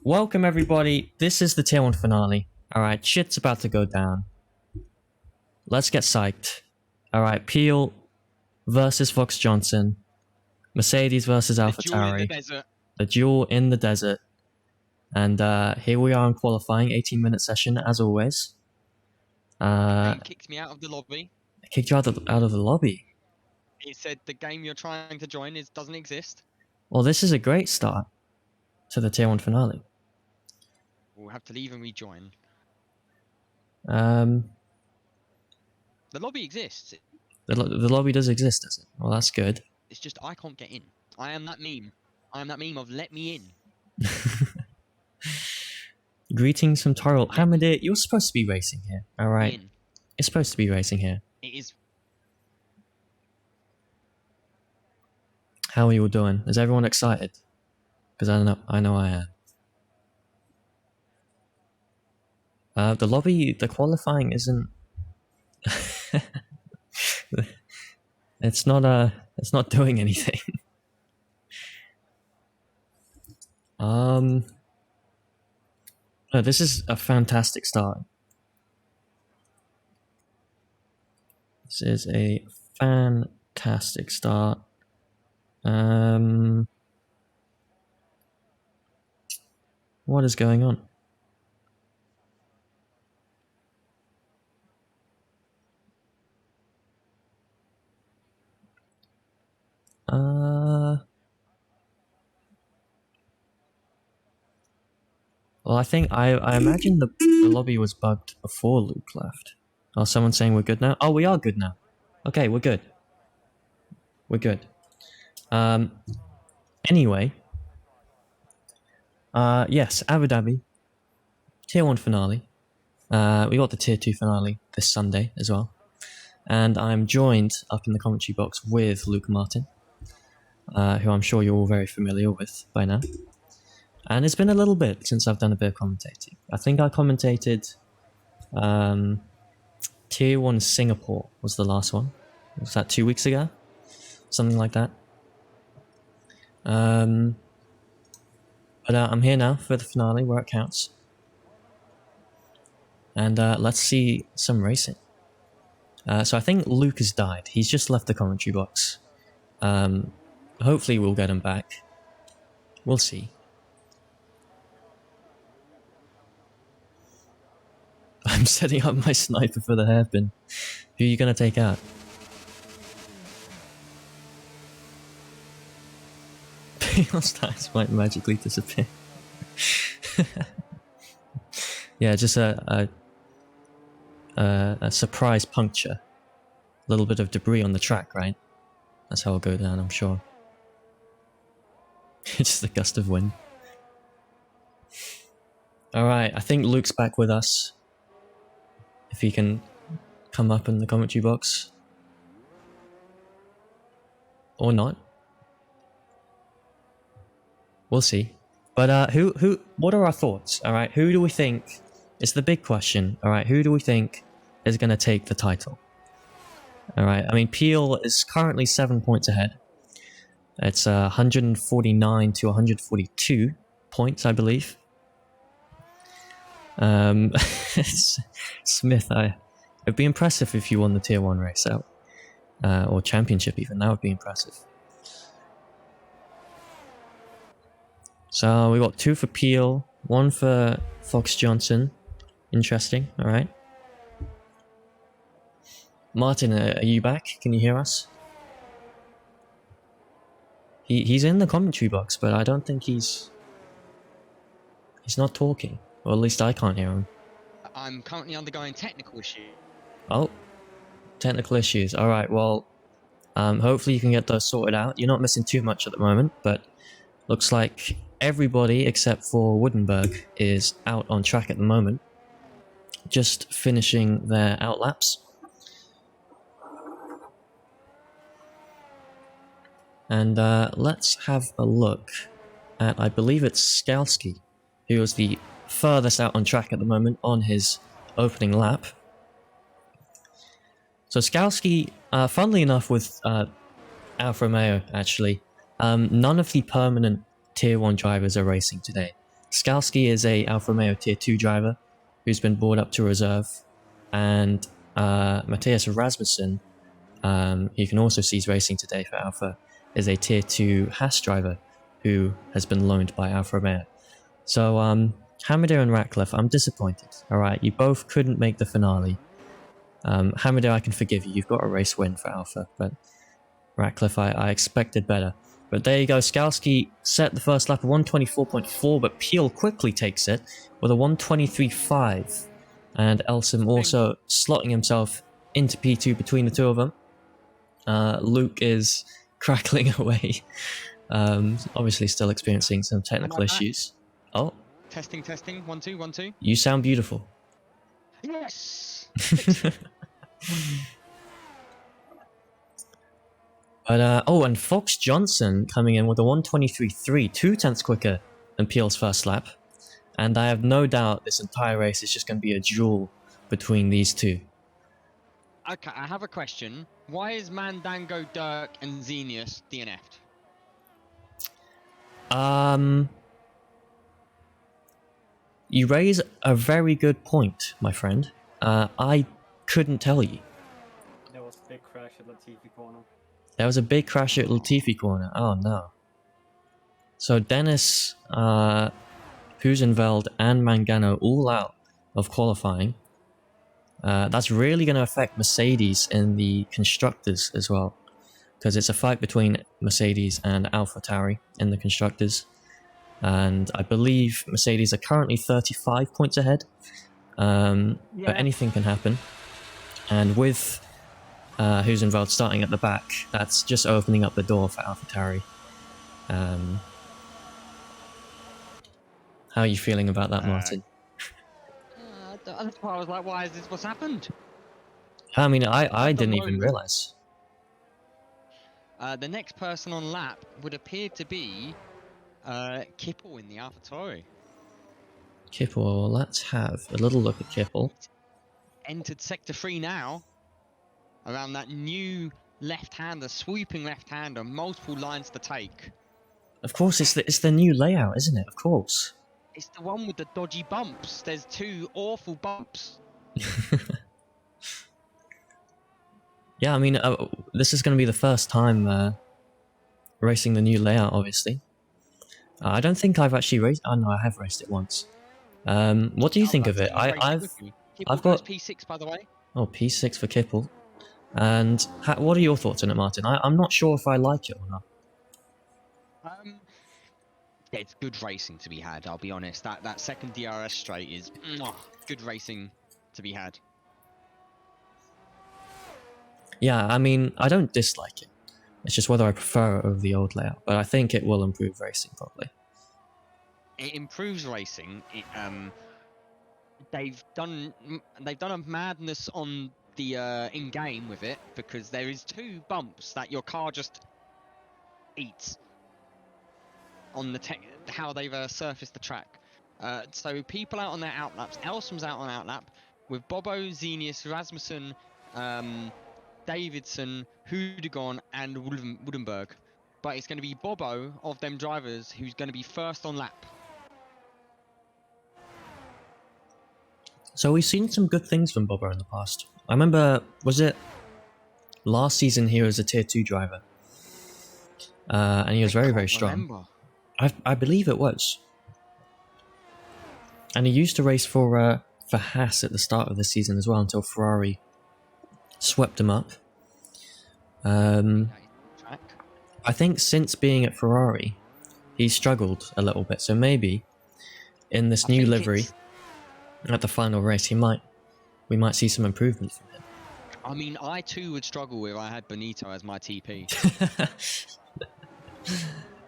welcome everybody. This is the Tier 1 finale. Alright, shit's about to go down. Let's get psyched. Alright, Peel versus Fox Johnson. Mercedes versus AlphaTauri. The duel in the desert. And here we are in qualifying, 18-minute session as always. He kicked me out of the lobby. Kicked you out of the lobby? He said the game you're trying to join doesn't exist. Well, this is a great start to the Tier 1 finale. We'll have to leave and rejoin. The lobby exists. The lobby does exist, does it? Well, that's good. It's just I can't get in. I am that meme. I am that meme of let me in. Greetings from Tyrell. Hamadir, you're supposed to be racing here, alright? It's supposed to be racing here. It is. How are you all doing? Is everyone excited? Because I know I am. The lobby, the qualifying isn't... it's not doing anything. No, this is a fantastic start. This is a fantastic start. What is going on? Well, I think I imagine the lobby was bugged before Luke left. Oh, someone's saying we're good now? Oh, we are good now. Okay, we're good. We're good. Anyway. Yes, Abu Dhabi. Tier 1 finale. We got the Tier 2 finale this Sunday as well. And I'm joined up in the commentary box with Luke Martin, who I'm sure you're all very familiar with by now. And it's been a little bit since I've done a bit of commentating. I think I commentated Tier 1 Singapore was the last one. Was that 2 weeks ago? Something like that. But I'm here now for the finale where it counts. And let's see some racing. So I think Luke has died. He's just left the commentary box. Hopefully we'll get him back. We'll see. I'm setting up my sniper for the hairpin. Who are you going to take out? Your stars might magically disappear. Yeah, just a surprise puncture. A little bit of debris on the track, right? That's how it'll go down, I'm sure. Just a gust of wind. Alright, I think Luke's back with us. If he can come up in the commentary box. Or not. We'll see. But what are our thoughts? Alright, who do we think is the big question? Alright, who do we think is going to take the title? Alright, I mean, Peel is currently 7 points ahead. It's 149 to 142 points, I believe. Smith, it'd be impressive if you won the Tier 1 race out. Or championship even, that would be impressive. So we got 2 for Peel, 1 for Fox Johnson. Interesting, alright. Martin, are you back? Can you hear us? He's in the commentary box, but I don't think he's not talking. Or at least I can't hear him. I'm currently undergoing technical issues. Oh, technical issues. Alright, well, hopefully you can get those sorted out. You're not missing too much at the moment, but looks like everybody except for Woodenberg is out on track at the moment. Just finishing their outlaps. And let's have a look at, I believe it's Skalski, who was the furthest out on track at the moment on his opening lap. So Skalski, funnily enough with Alfa Romeo actually, none of the permanent Tier 1 drivers are racing today. Skalski is a Alfa Romeo Tier 2 driver who's been brought up to reserve, and Matthias Rasmussen, you can also see he's racing today for Alfa, is a Tier 2 Haas driver who has been loaned by Alfa Romeo. So, Hamida and Ratcliffe, I'm disappointed. Alright, you both couldn't make the finale. Hamida, I can forgive you. You've got a race win for Alfa, but Ratcliffe, I expected better. But there you go. Skalski set the first lap of 124.4, but Peel quickly takes it with a 123.5. And Elsom also slotting himself into P2 between the two of them. Luke is crackling away. Obviously still experiencing some technical issues. Oh. Testing. 1, 2, 1, 2. You sound beautiful. Yes! But, oh, and Fox Johnson coming in with a 123.3, 2 tenths quicker than Peel's first lap. And I have no doubt this entire race is just going to be a duel between these two. Okay, I have a question. Why is Mandango, Dirk, and Xenius DNF'd? You raise a very good point, my friend. I couldn't tell you. There was a big crash at Latifi corner. There was a big crash at Latifi corner. Oh no. So Dennis, Huizenveld, and Mangano all out of qualifying. That's really going to affect Mercedes in the constructors as well, because it's a fight between Mercedes and AlphaTauri in the constructors. And I believe Mercedes are currently 35 points ahead. But anything can happen. And with Huizenveld starting at the back, that's just opening up the door for AlphaTauri. How are you feeling about that, Martin? That's why I was like, why is this what's happened? I mean, I didn't even realise. The next person on lap would appear to be Kipple in the AlphaTauri. Kipple, let's have a little look at Kipple. Entered Sector 3 now. Around that new left-hander, swooping left-hander, multiple lines to take. Of course, it's the new layout, isn't it? Of course. It's the one with the dodgy bumps. There's 2 awful bumps. Yeah, I mean, this is going to be the first time racing the new layout, obviously. I don't think I've actually raced... Oh, no, I have raced it once. What do you think of it? I've got... P6, by the way. Oh, P6 for Kipple. And what are your thoughts on it, Martin? I'm not sure if I like it or not. Yeah, it's good racing to be had, I'll be honest. That second DRS straight is good racing to be had. Yeah, I mean, I don't dislike it. It's just whether I prefer it over the old layout. But I think it will improve racing, probably. It improves racing. They've done a madness on the in-game with it, because there is 2 bumps that your car just eats on the how they've surfaced the track. So people out on their outlaps. Elsom's out on outlap with Bobo, Xenius, Rasmussen, Davidson, Hudegon, and Woodenberg. But it's going to be Bobo of them drivers who's going to be first on lap. So we've seen some good things from Bobo in the past. I remember, was it last season he was a Tier 2 driver? And he was very, very strong. I believe it was. And he used to race for Haas at the start of the season as well, until Ferrari swept him up. I think since being at Ferrari, he's struggled a little bit. So maybe in this new livery, at the final race, we might see some improvement from him. I mean, I too would struggle if I had Benito as my TP.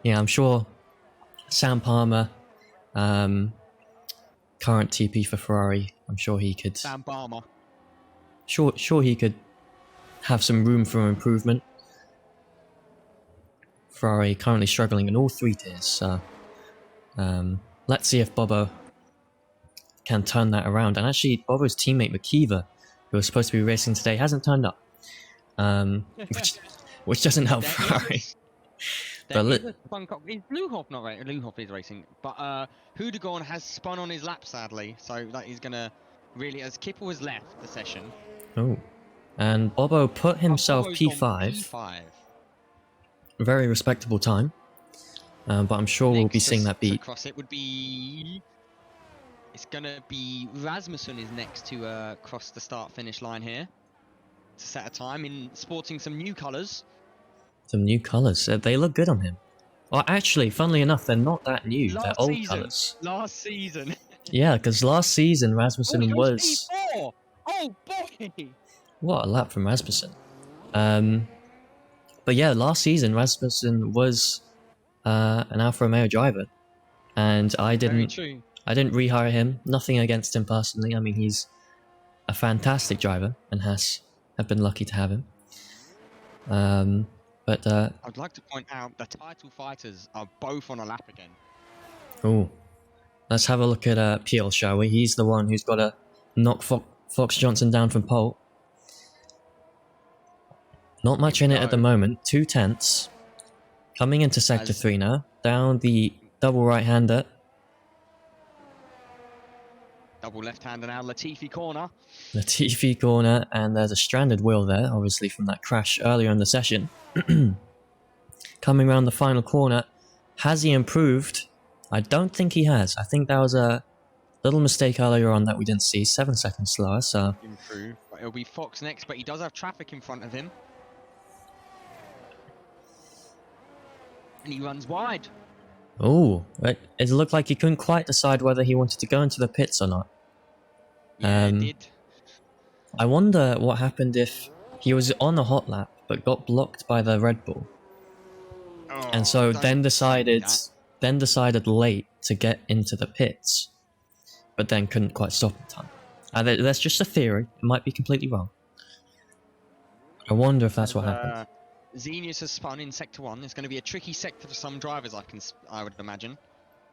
Yeah, I'm sure Sam Palmer, current TP for Ferrari, I'm sure he could... Sam Palmer. Sure he could have some room for improvement. Ferrari currently struggling in all 3 tiers, so... let's see if Bobo can turn that around. And actually, Bobo's teammate Makiva, who was supposed to be racing today, hasn't turned up. Which doesn't help Ferrari. There But is a spun is Luhoff not right? Luhoff is racing, but Hudegorn has spun on his lap sadly, so that is gonna really, as Kipple has left the session. oh, and Bobo put himself Bobo's on P5. P5. Very respectable time. But I'm sure we'll be seeing that beat. Cross it would be. It's gonna be Rasmussen is next to cross the start-finish line here to set a time in sporting some new colours. Some new colours. They look good on him. Well, actually, funnily enough, they're not that new. They're old colours. Last season. Yeah, because last season Oh, Rasmussen he was. P4. Oh boy! What a lap from Rasmussen. But yeah, last season Rasmussen was an Alfa Romeo driver, and I Very didn't true. rehire him. Nothing against him personally. I mean, he's a fantastic driver, and have been lucky to have him. But I'd like to point out the title fighters are both on a lap again. oh, let's have a look at Peel, shall we? He's the one who's got to knock Fox Johnson down from pole. Not much in it at the moment. 2/10. Coming into sector 3 now. Down the double right-hander. Double left-hander now, Latifi corner. Latifi corner, and there's a stranded wheel there, obviously from that crash earlier in the session. Coming around the final corner. Has he improved? I don't think he has. I think that was a little mistake earlier on that we didn't see. 7 seconds slower, so... Improve. It'll be Fox next, but he does have traffic in front of him. And he runs wide. Oh, it looked like he couldn't quite decide whether he wanted to go into the pits or not. Yeah, he did. I wonder what happened if he was on a hot lap but got blocked by the Red Bull, Oh, and so don't then say decided late to get into the pits, but then couldn't quite stop in time. That's just a theory. It might be completely wrong. I wonder if that's what happened. Xenius has spun in sector 1. It's going to be a tricky sector for some drivers, I would imagine.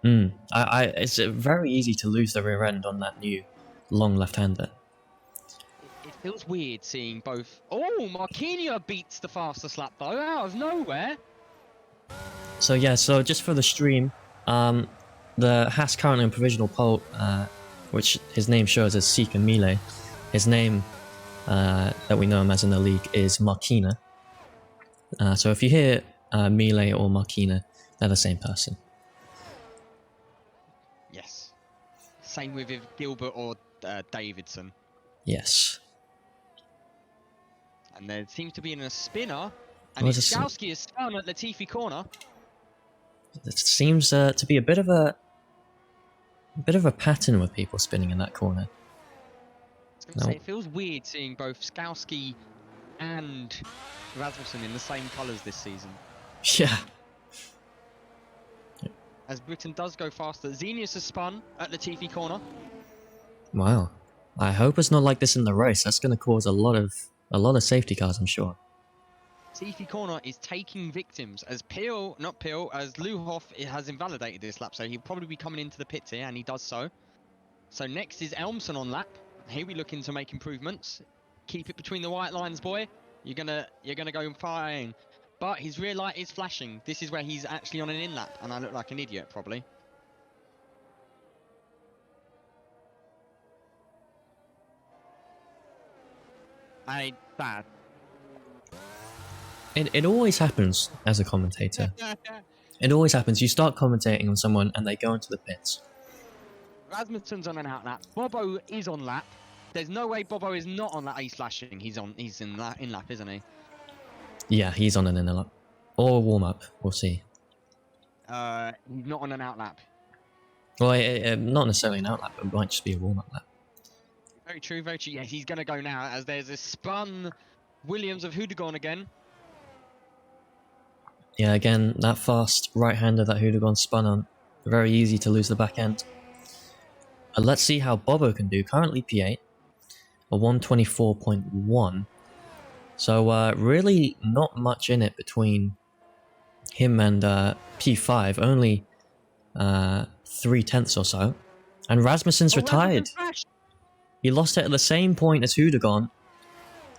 It's very easy to lose the rear end on that new long left-hander. It feels weird seeing both. Oh, Marquinhos beats the fastest lap though, out of nowhere. So yeah, so just for the stream, the Haas currently on provisional pole, which his name shows as Sika Mile. His name that we know him as in the league is Marquina. So if you hear Mile or Marquina, they're the same person. Yes. Same with if Gilbert or Davidson. Yes. And there seems to be a spinner. And What is Iskowski is spun at Latifi corner. It seems to be a bit of a pattern with people spinning in that corner. I was going to say, it feels weird seeing both Skowski and Rasmussen in the same colours this season. Yeah. As Britain does go faster, Xenius has spun at Latifi corner. Wow. I hope it's not like this in the race. That's going to cause a lot of safety cars, I'm sure. Latifi corner is taking victims as as Luhoff has invalidated this lap, so he'll probably be coming into the pits here, and he does so. So next is Elmson on lap. Here we looking to make improvements. Keep it between the white lines, boy. You're gonna go flying. But his rear light is flashing. This is where he's actually on an in lap, and I look like an idiot probably. Bad. It always happens as a commentator. It always happens. You start commentating on someone and they go into the pits. Rasmussen's on an out lap. Bobo is on lap. There's no way Bobo is not on lap. He's flashing. He's in lap, isn't he? Yeah, he's on an inner lap. Or a warm-up. We'll see. He's not on an out lap. Well, not necessarily an out lap, but it might just be a warm-up lap. Very true, very true. Yeah, he's going to go now as there's a spun Williams of Hudegorn again. Yeah, again, that fast right-hander that Hudegorn spun on. Very easy to lose the back end. Let's see how Bobo can do. Currently P8. A 124.1. So really not much in it between him and P5. Only 3/10 or so. And Rasmussen's retired. He lost it at the same point as Hudegorn.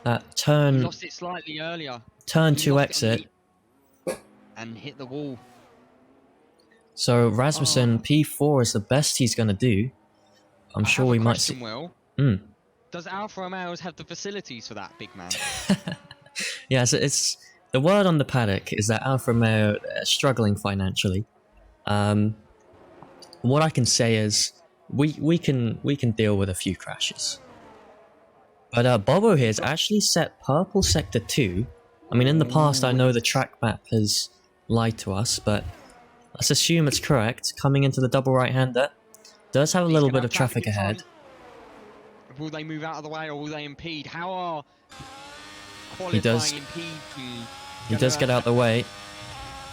That turn... He lost it slightly earlier. Turn 2 exit. and hit the wall. So Rasmussen P4 is the best he's gonna do. I'm sure we might see. Will. Does Alfa Romeo's have the facilities for that, big man? Yeah, so it's the word on the paddock is that Alfa Romeo are struggling financially. What I can say is we can deal with a few crashes. But Bobo here has actually set purple sector 2. I mean, in the past, I know the track map has lied to us, but let's assume it's correct. Coming into the double right-hander, does have a little bit of traffic ahead. Will they move out of the way, or will they impede? How are qualifying impede? He does get out the way,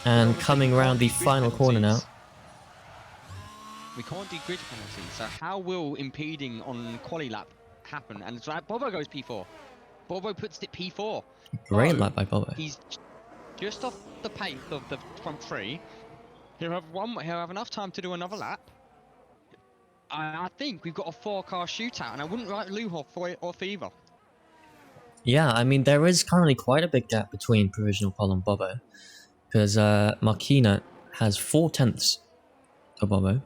and coming around the final corner now. We can't do grid penalties, so how will impeding on quali lap happen? And so Bobo goes P4. Bobo puts it P4. Great lap by Bobo. He's just off the pace of the front three. He'll have enough time to do another lap. I think we've got a 4-car shootout, and I wouldn't write Luhoff for it off either. Yeah, I mean, there is currently quite a big gap between Provisional Pole and Bobo, because Marquina has 4/10 to Bobo,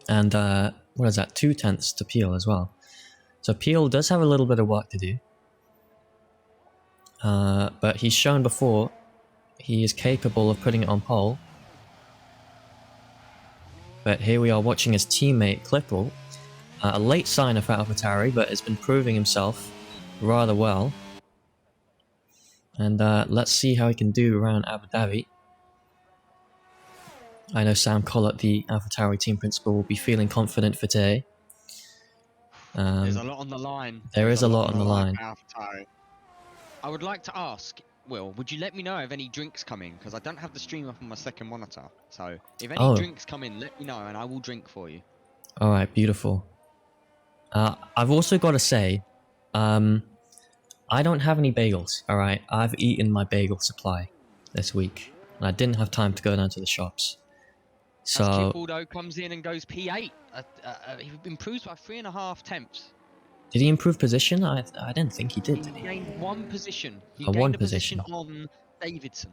and what is that, 2/10 to Peel as well. So Peel does have a little bit of work to do, but he's shown before he is capable of putting it on pole. But here we are watching his teammate Klippel, a late signer for AlphaTauri, but has been proving himself rather well. And let's see how he can do around Abu Dhabi. I know Sam Collett, the AlphaTauri team principal, will be feeling confident for today. There's a lot on the line. There is a lot on the line. I would like to ask, Will, would you let me know if any drinks come in? Because I don't have the stream up on my second monitor. So if any drinks come in, let me know and I will drink for you. Alright, beautiful. I've also got to say, I don't have any bagels, alright? I've eaten my bagel supply this week. And I didn't have time to go down to the shops. So... As Kipaldo comes in and goes P8. He improves by 3.5 tenths. Did he improve position? I didn't think he did he? He gained 1 position. He gained one a position on Davidson.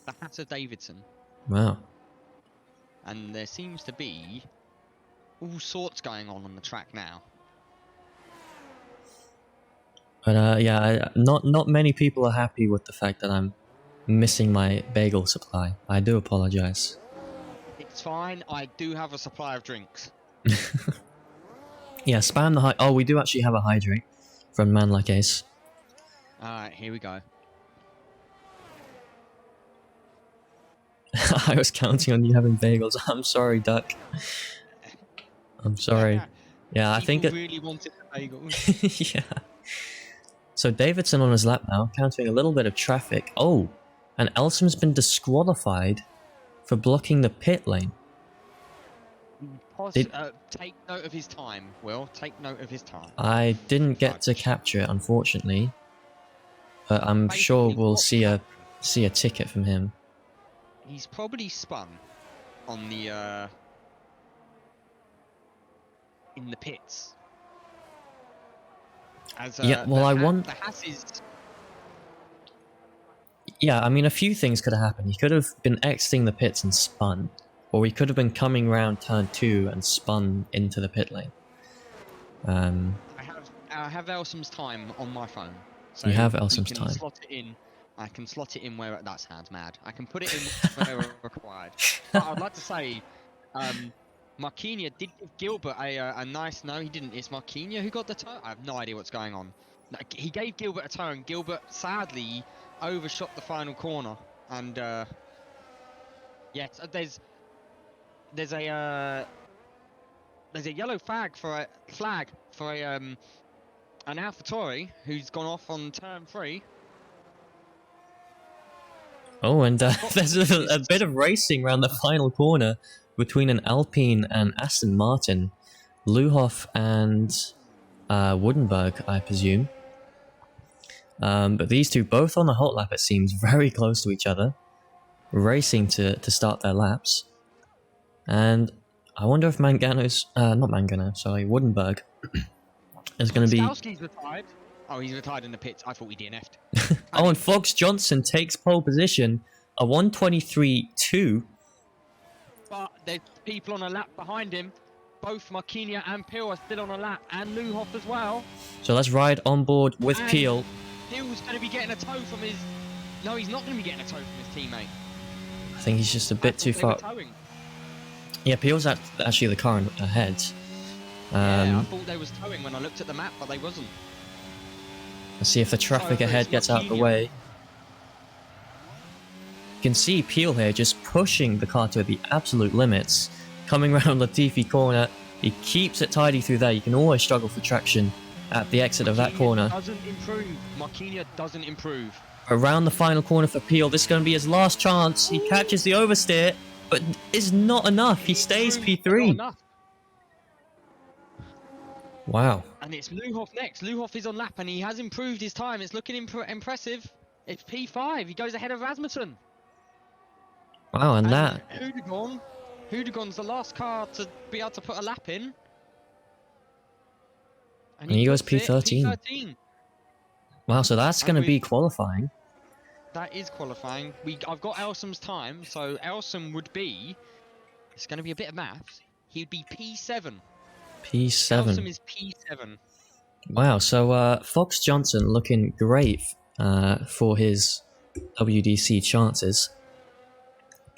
The hat of Davidson. Wow. And there seems to be all sorts going on the track now. But yeah, not many people are happy with the fact that I'm missing my bagel supply. I do apologize. It's fine. I do have a supply of drinks. Yeah, spam the oh, we do actually have a hydrate from Man Like Ace. Alright, here we go. I was counting on you having bagels. I'm sorry, Duck. I'm sorry. Yeah, I think it really wanted the bagels. yeah. So Davidson on his lap now, countering a little bit of traffic. Oh, and Elsom's been disqualified for blocking the pit lane. Take note of his time, Will. Take note of his time. I didn't get to capture it, unfortunately. But I'm sure we'll see a ticket from him. He's probably spun on the in the pits. As, yeah, well, the Haas is... Yeah, I mean, a few things could have happened. He could have been exiting the pits and spun, or he could have been coming around turn 2 and spun into the pit lane. I have Elsom's time on my phone. So you have Elsom's time. Slot it in. I can slot it in where... That sounds mad. I can put it in where required. But I'd like to say... Marquinhos did give Gilbert a nice... No, he didn't. It's Marquinhos who got the toe. I have no idea what's going on. He gave Gilbert a toe, and Gilbert sadly overshot the final corner. And yes, there's a yellow flag for an AlphaTauri who's gone off on turn 3. Oh, and there's a bit of racing around the final corner between an Alpine and Aston Martin, Luhoff and Woodenberg, I presume. But these two, both on the hot lap, it seems, very close to each other, racing to start their laps. And I wonder if Woodenberg is going to be... Skowski's retired. Oh, he's retired in the pits. I thought he DNF'd. Oh, and Fox Johnson takes pole position. A 123.2. But there's people on a lap behind him. Both Marquinhos and Peel are still on a lap, and Luhoff as well. So let's ride on board with And Peel. Peel's going to be getting a tow from his... No, he's not going to be getting a tow from his teammate. I think he's just a bit too They were far. towing. Yeah, Peel's actually the car ahead. Yeah, I thought they was towing when I looked at the map, but they wasn't. Let's see if the traffic So ahead it's gets out of the Marquinhos. way. You can see Peel here just pushing the car to the absolute limits. Coming around Latifi corner. He keeps it tidy through there. You can always struggle for traction at the exit of that corner. Doesn't improve. Marquinhos doesn't improve. Around the final corner for Peel. This is going to be his last chance. He catches the oversteer, but it's not enough. He stays Improved, but not P3. enough. Wow. And it's Luhoff next. Luhoff is on lap and he has improved his time. It's looking impressive. It's P5. He goes ahead of Rasmussen. Wow, and that... Hudegon's the last car to be able to put a lap in. And he goes puts it P13. Wow, so that's going to be qualifying. That is qualifying. I've got Elsom's time, so Elsom would be... It's going to be a bit of maths. He would be P7. P7. Elsom is P7. Wow, so Fox Johnson looking great for his WDC chances.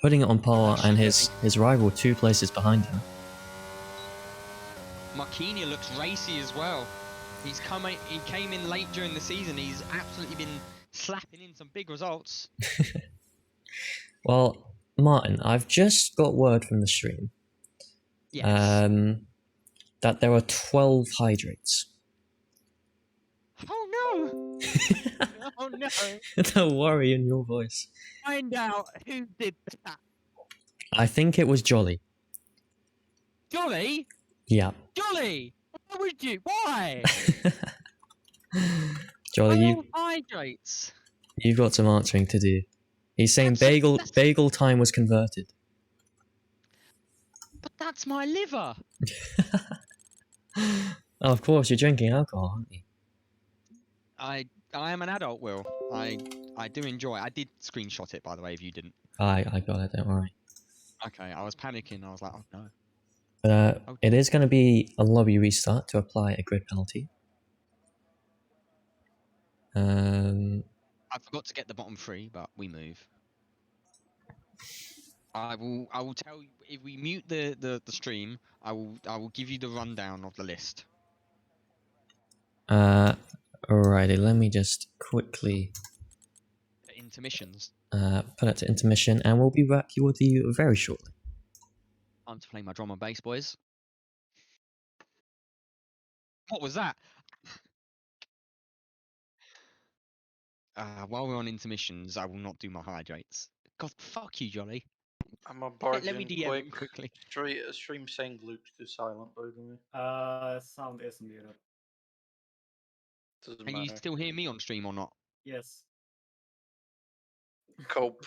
Putting it on par, and his rival 2 places behind him. Marquinhos looks racy as well. He came in late during the season. He's absolutely been slapping in some big results. Well, Martin, I've just got word from the stream Yes. that there are 12 hydrates. Oh no! Oh no! The worry in your voice. Find out who did that. I think it was Jolly. Jolly? Yeah. Jolly! Why would you? Why? Jolly, Hydrates. you've got some answering to do. He's saying bagel time was converted. But that's my liver. Oh, of course, you're drinking alcohol, aren't you? I am an adult, Will. I do enjoy it. I did screenshot it, by the way, if you didn't. I got it, don't worry. Okay, I was panicking. I was like, oh no. But it is going to be a lobby restart to apply a grid penalty. I forgot to get the bottom 3, but we move. I will tell you if we mute the stream. I will give you the rundown of the list. Alrighty, let me just quickly Intermissions. put it to intermission, and we'll be back with you very shortly. Time to play my drum and bass, boys. What was that? While we're on intermissions, I will not do my hydrates. God, fuck you, Jolly. I'm a Let me DM him quickly. Stream saying Luke's too silent, by the way. Sound is muted. Doesn't Can matter. you still hear me on stream or not? Yes. Cope.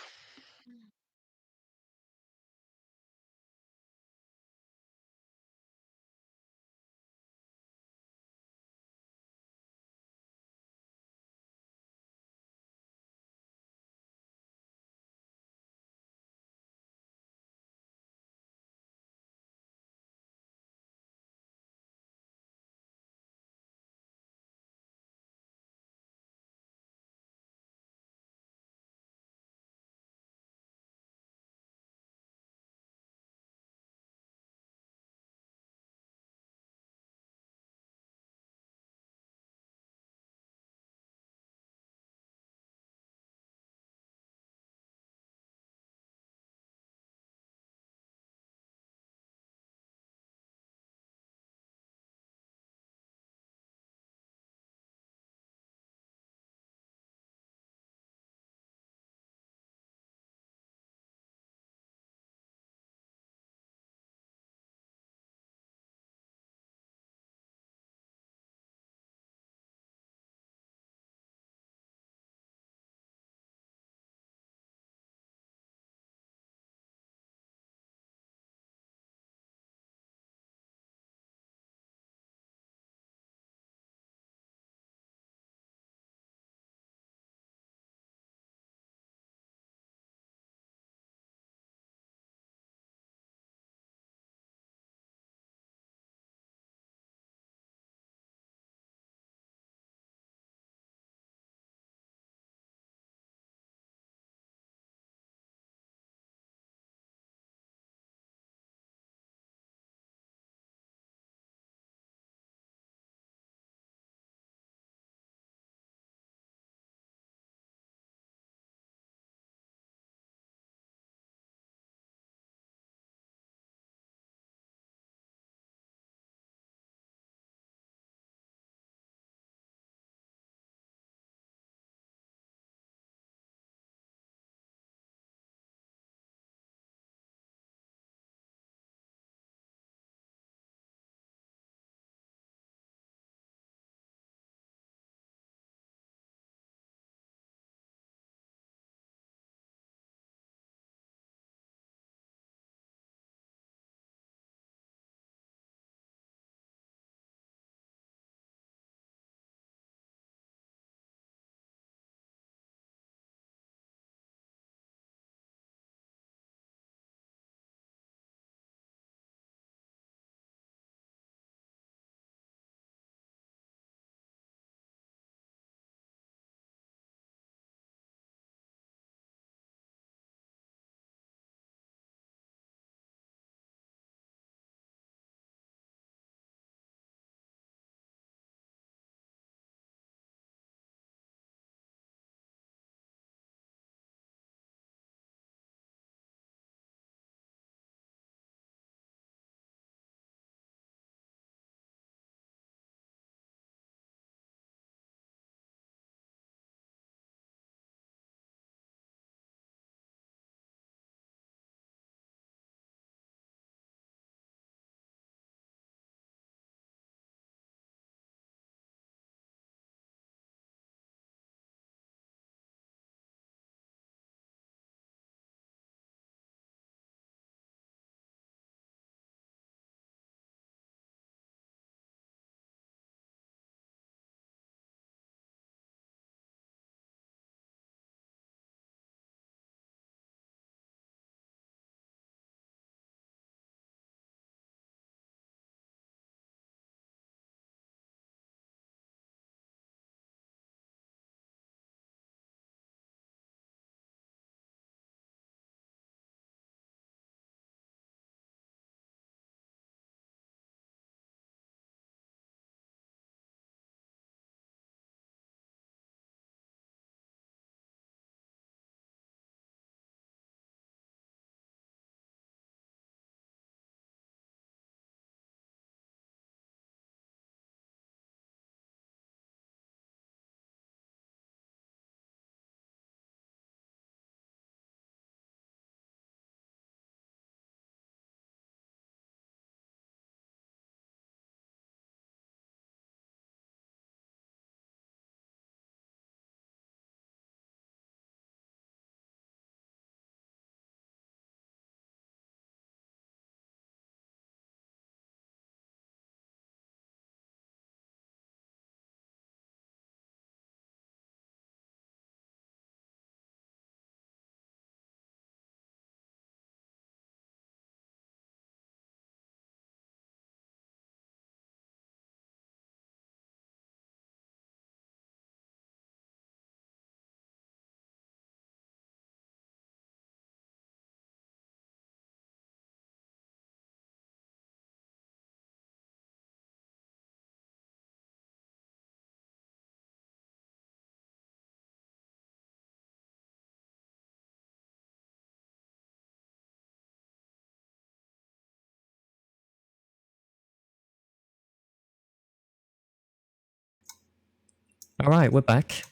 Alright, we're back.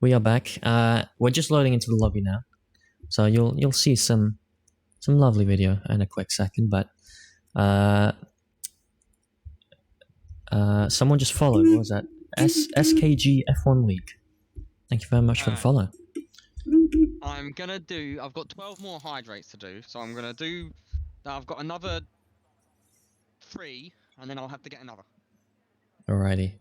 We are back. We're just loading into the lobby now. So you'll see some lovely video in a quick second, but someone just followed. What was that? SKG F1 League. Thank you very much for the follow. I've got 12 more hydrates to do, so I'm gonna do. I've got another 3, and then I'll have to get another. Alrighty.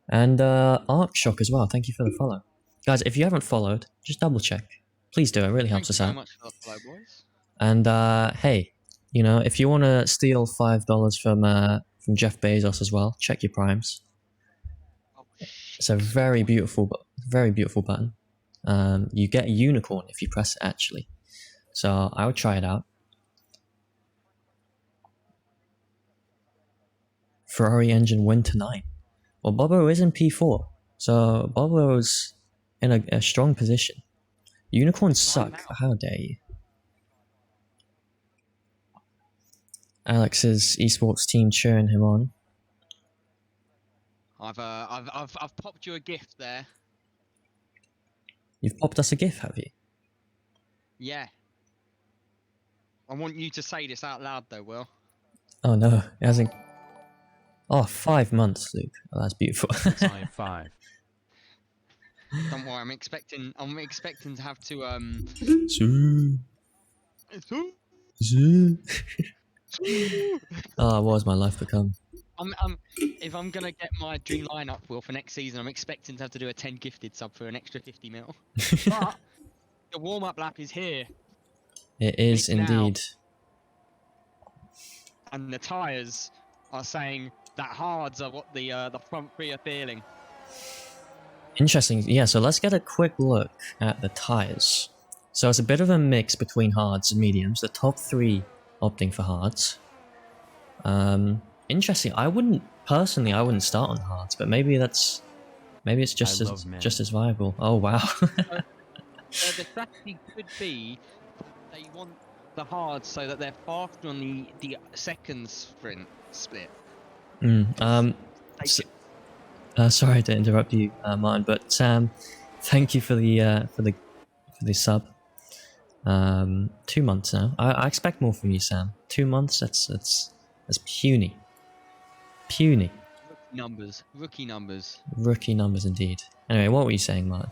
And Arc Shock as well. Thank you for the follow. Guys, if you haven't followed, just double check. Please do. It really helps us out. Thank you so much for the follow, boys. And hey, you know, if you want to steal $5 from Jeff Bezos as well, check your primes. Oh, It's a very beautiful button. You get a unicorn if you press it, actually. So I would try it out. Ferrari engine win tonight. Well, Bobo is in P4, so Bobo's in a strong position. Unicorns suck. How dare you? Alex's esports team cheering him on. I've popped you a gift there. You've popped us a gift, have you? Yeah. I want you to say this out loud, though, Will. Oh no, it hasn't. Oh, 5 months, Luke. Oh, that's beautiful. Time 5. Don't worry, I'm expecting to have to Zoo. Zoo. Oh, what has my life become? If I'm gonna get my dream lineup, Will, for next season, I'm expecting to have to do a 10 gifted sub for an extra 50 mil. But the warm-up lap is here. It is indeed. And the tyres are saying that hards are what the front 3 are feeling. Interesting. Yeah, so let's get a quick look at the tyres. So it's a bit of a mix between hards and mediums. The top 3 opting for hards. Interesting. I wouldn't start on hards, but maybe it's just as viable. Oh wow. The strategy could be they want the hards so that they're faster on the second sprint split. Sorry to interrupt you, Martin, but Sam, thank you for the sub. 2 months now. I expect more from you, Sam. 2 months. That's puny. Puny. Rookie numbers. Rookie numbers indeed. Anyway, what were you saying, Martin?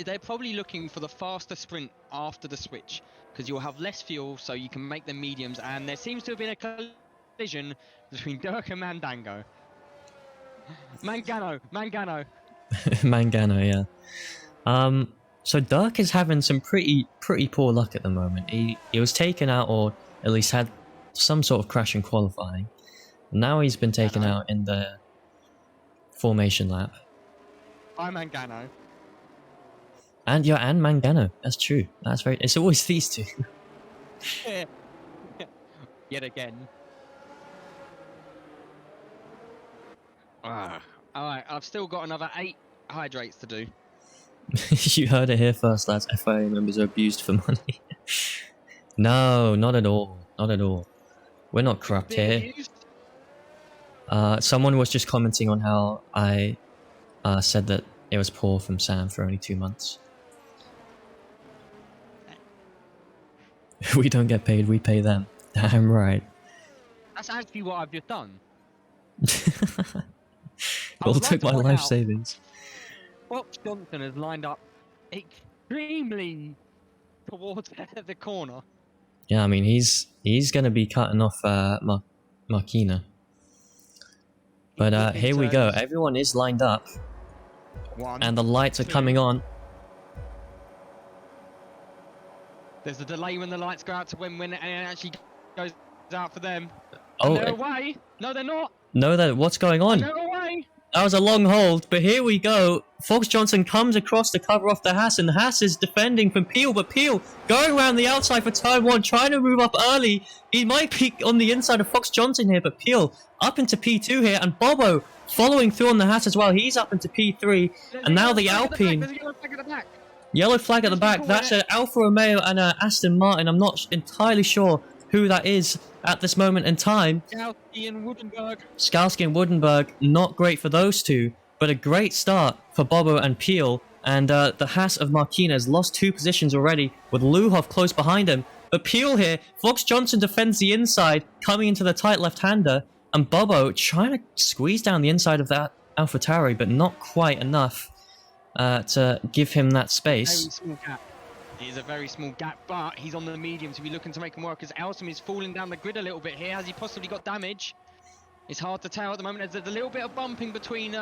They're probably looking for the faster sprint after the switch because you'll have less fuel, so you can make them mediums. And there seems to have been a collision between Dirk and Mandango. Mangano. Mangano, yeah. So Dirk is having some pretty poor luck at the moment. He was taken out, or at least had some sort of crash in qualifying. Now he's been taken out in the formation lap. I'm Mangano. And Mangano. That's true. That's very. It's always these two. Yet again. Alright, I've still got another 8 hydrates to do. You heard it here first, lads. FIA members are abused for money. No, not at all. Not at all. We're not corrupt here. Someone was just commenting on how I said that it was poor from Sam for only 2 months. We don't get paid, we pay them. Damn right. That's actually what I've just done. All took my life savings. Fox Johnson has lined up extremely towards the corner. Yeah, I mean he's gonna be cutting off Marquina. But here we go. Everyone is lined up, and the lights are coming on. There's a delay when the lights go out to when it actually goes out for them. Oh, they're away. No, they're not. No, what's going on? They're away. That was a long hold, but here we go. Fox Johnson comes across to cover off the Haas, and Haas is defending from Peel, but Peel going around the outside for turn 1, trying to move up early. He might be on the inside of Fox Johnson here, but Peel up into P2 here, and Bobo following through on the Haas as well. He's up into P3, and now the Alpine. Yellow flag at the back. That's an Alfa Romeo and an Aston Martin. I'm not entirely sure who that is at this moment in time. Skowski and Woodenberg. Skowski and Woodenberg, not great for those two, but a great start for Bobo and Peel. And the Haas of Marquinez lost 2 positions already, with Luhoff close behind him. But Peel here, Fox Johnson defends the inside, coming into the tight left-hander, and Bobo trying to squeeze down the inside of that AlphaTauri, but not quite enough to give him that space. Very small gap. It is a very small gap, but he's on the medium to be looking to make him work as Elsom is falling down the grid a little bit here. Has he possibly got damage? It's hard to tell at the moment. There's a little bit of bumping between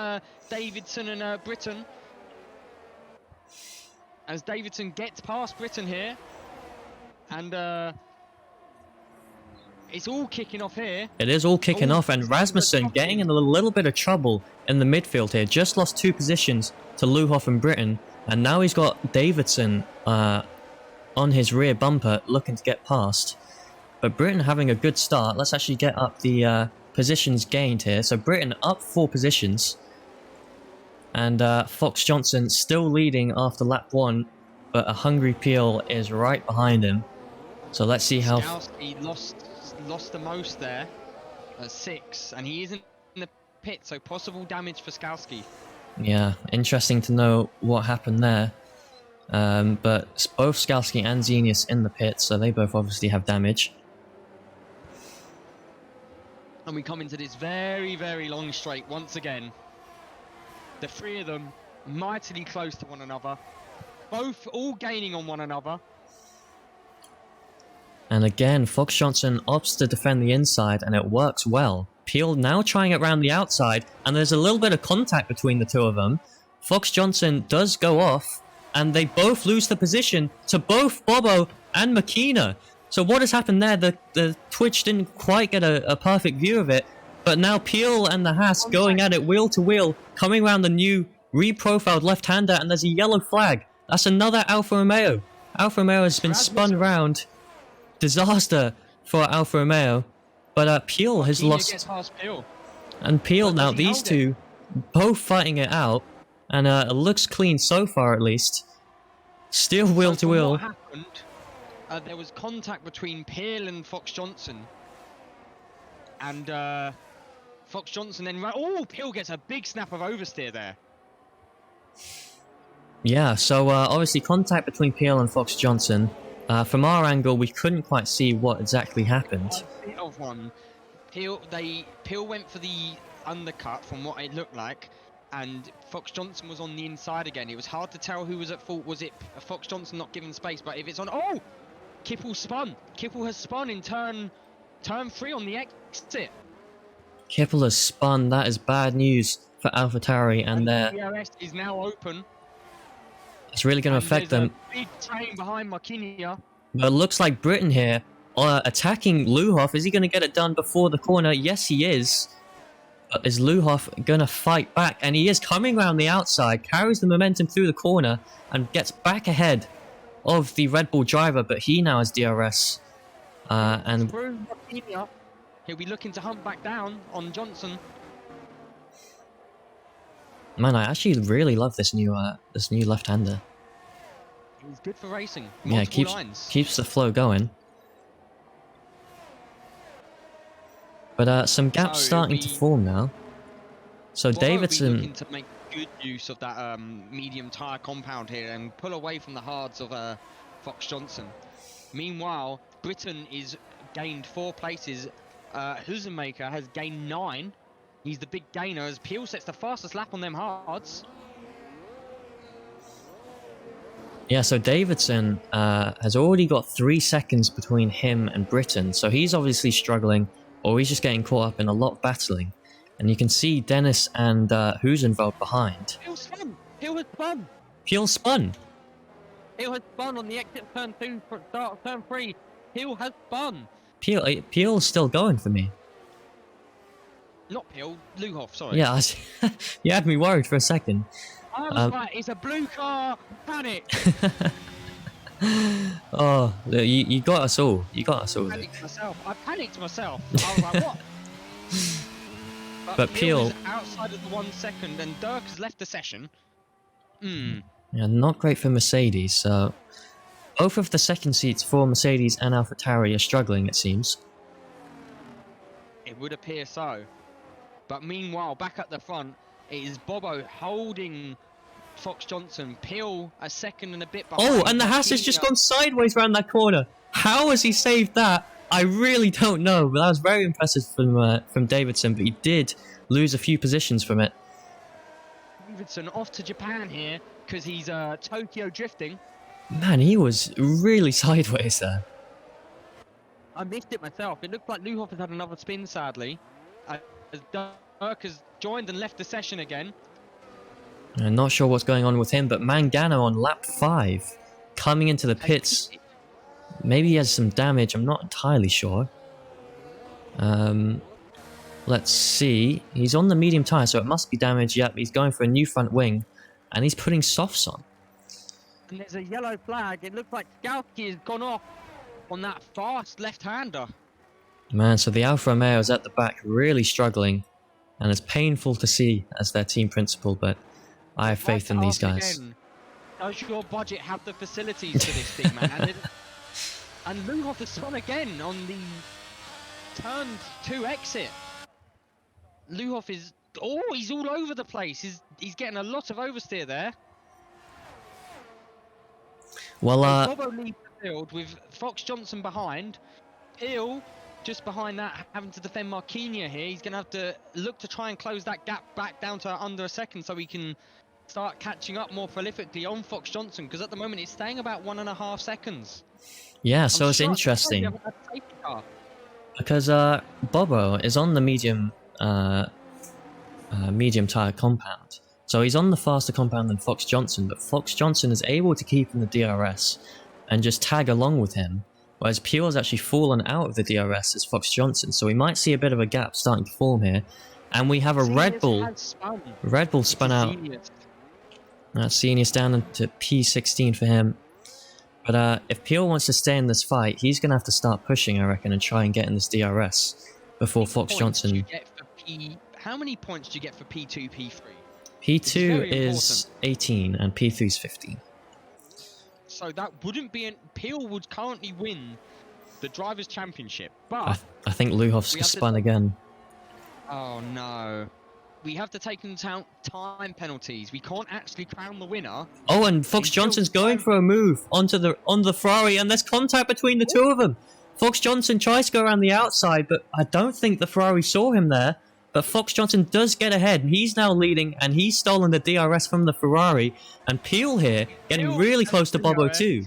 Davidson and Britton. As Davidson gets past Britton here. And it's all kicking off here. It is all kicking off, and Rasmussen getting in a little bit of trouble in the midfield here. Just lost 2 positions to Luhoff and Britton, and now he's got Davidson on his rear bumper looking to get past. But Britton having a good start. Let's actually get up the positions gained here. So Britton up 4 positions. And Fox Johnson still leading after lap 1, but a hungry Peel is right behind him. So let's see how... Skowski lost the most there at 6, and he isn't in the pit, so possible damage for Skowski. Yeah, interesting to know what happened there. But both Skowski and Zenius in the pit, so they both obviously have damage. And we come into this very, very long straight once again. The 3 of them mightily close to one another. Both all gaining on one another. And again, Fox Johnson opts to defend the inside, and it works well. Peel now trying it around the outside, and there's a little bit of contact between the 2 of them. Fox Johnson does go off, and they both lose the position to both Bobo and Makina. So what has happened there? The Twitch didn't quite get a perfect view of it, but now Peel and the Haas going at it wheel to wheel, coming around the new reprofiled left-hander, and there's a yellow flag. That's another Alfa Romeo. Alfa Romeo has been spun around. Disaster for Alfa Romeo. But Peel has lost. And Peel now, these 2 both fighting it out. And it looks clean so far, at least. Still wheel to wheel. What happened, there was contact between Peel and Fox Johnson. And Fox Johnson then... Oh, Peel gets a big snap of oversteer there. Yeah, so obviously contact between Peel and Fox Johnson. From our angle, we couldn't quite see what exactly happened. A bit of one. Peel went for the undercut from what it looked like, and Fox Johnson was on the inside again. It was hard to tell who was at fault. Was it Fox Johnson not giving space? But if it's on... Oh! Kippel spun. Kippel has spun in turn 3 on the exit. Kippel has spun. That is bad news for AlphaTauri, and the DRS is now open. It's really going to affect them. A big train behind Marquinhos. But it looks like Britton here attacking Luhoff. Is he going to get it done before the corner? Yes, he is. But is Luhoff going to fight back? And he is coming around the outside, carries the momentum through the corner, and gets back ahead of the Red Bull driver. But he now has DRS. And he'll be looking to hunt back down on Johnson. Man, I actually really love this new left-hander. He's good for racing. Yeah, keeps the flow going. But some gaps starting to form now. So Davidson looking to make good use of that medium tyre compound here and pull away from the hards of Fox Johnson. Meanwhile, Britton is gained 4 places. Husenmaker has gained 9. He's the big gainer as Peel sets the fastest lap on them hards. Yeah, so Davidson has already got 3 seconds between him and Britton, so he's obviously struggling, or he's just getting caught up in a lot of battling. And you can see Dennis and Husenveld behind. Peel spun! Peel has spun! Peel spun! Peel has spun on the exit turn 2 for start of turn 3. Peel has spun! Peel's still going for me. Not Peel, Luhoff, sorry. Yeah, you had me worried for a second. I was right, it's a blue car! Panic! Oh, you got us all. You got us all. I panicked myself. I was like, what? But Peel is outside of the 1 second, and Dirk has left the session. Yeah, not great for Mercedes. So both of the second seats for Mercedes and AlphaTauri are struggling, it seems. It would appear so. But meanwhile, back at the front, it is Bobo holding Fox Johnson. Peel a second and a bit behind. Oh, and the Haas has just gone sideways around that corner. How has he saved that? I really don't know, but that was very impressive from Davidson, but he did lose a few positions from it. Davidson off to Japan here because he's Tokyo drifting. Man, he was really sideways there. I missed it myself. It looked like Luhoff has had another spin, sadly. As Dirk has joined and left the session again. I'm not sure what's going on with him, but Mangano on lap 5, coming into the pits. Maybe he has some damage, I'm not entirely sure. Let's see. He's on the medium tyre, so it must be damaged. Yep, he's going for a new front wing, and he's putting softs on. And there's a yellow flag. It looks like Skalski has gone off on that fast left-hander. Man, so the Alfa Romeo is at the back really struggling, and it's painful to see as their team principal, but I have faith in these guys. Again, does your budget have the facilities for this thing, man? And Luhoff has spun again on the turn 2 exit. Luhoff is... Oh, he's all over the place. He's getting a lot of oversteer there. Well, Bobo leads the field with Fox Johnson behind. Hill just behind that, having to defend Marquinhos here. He's going to have to look to try and close that gap back down to under a second so he can start catching up more prolifically on Fox Johnson, because at the moment it's staying about 1.5 seconds. yeah, so it's interesting. Because Bobo is on the medium tyre compound. So he's on the faster compound than Fox Johnson, but Fox Johnson is able to keep in the DRS and just tag along with him, whereas Pure has actually fallen out of the DRS as Fox Johnson, so we might see a bit of a gap starting to form here. And we have a Red Bull spun out. Senior's down into P16 for him. But if Peel wants to stay in this fight, he's going to have to start pushing, I reckon, and try and get in this DRS before Fox Johnson... How many points do you get for P2, P3? P2 is 18 and P3 is 15. So that wouldn't be... Peel would currently win the Drivers' Championship, but... I think Luhoff's spun again. Oh no. We have to take into account time penalties. We can't actually crown the winner. Oh, and Fox Johnson's going for a move on the Ferrari, and there's contact between the two of them. Fox Johnson tries to go around the outside, but I don't think the Ferrari saw him there. But Fox Johnson does get ahead, and he's now leading, and he's stolen the DRS from the Ferrari. And Peel here, getting really close to Bobo too.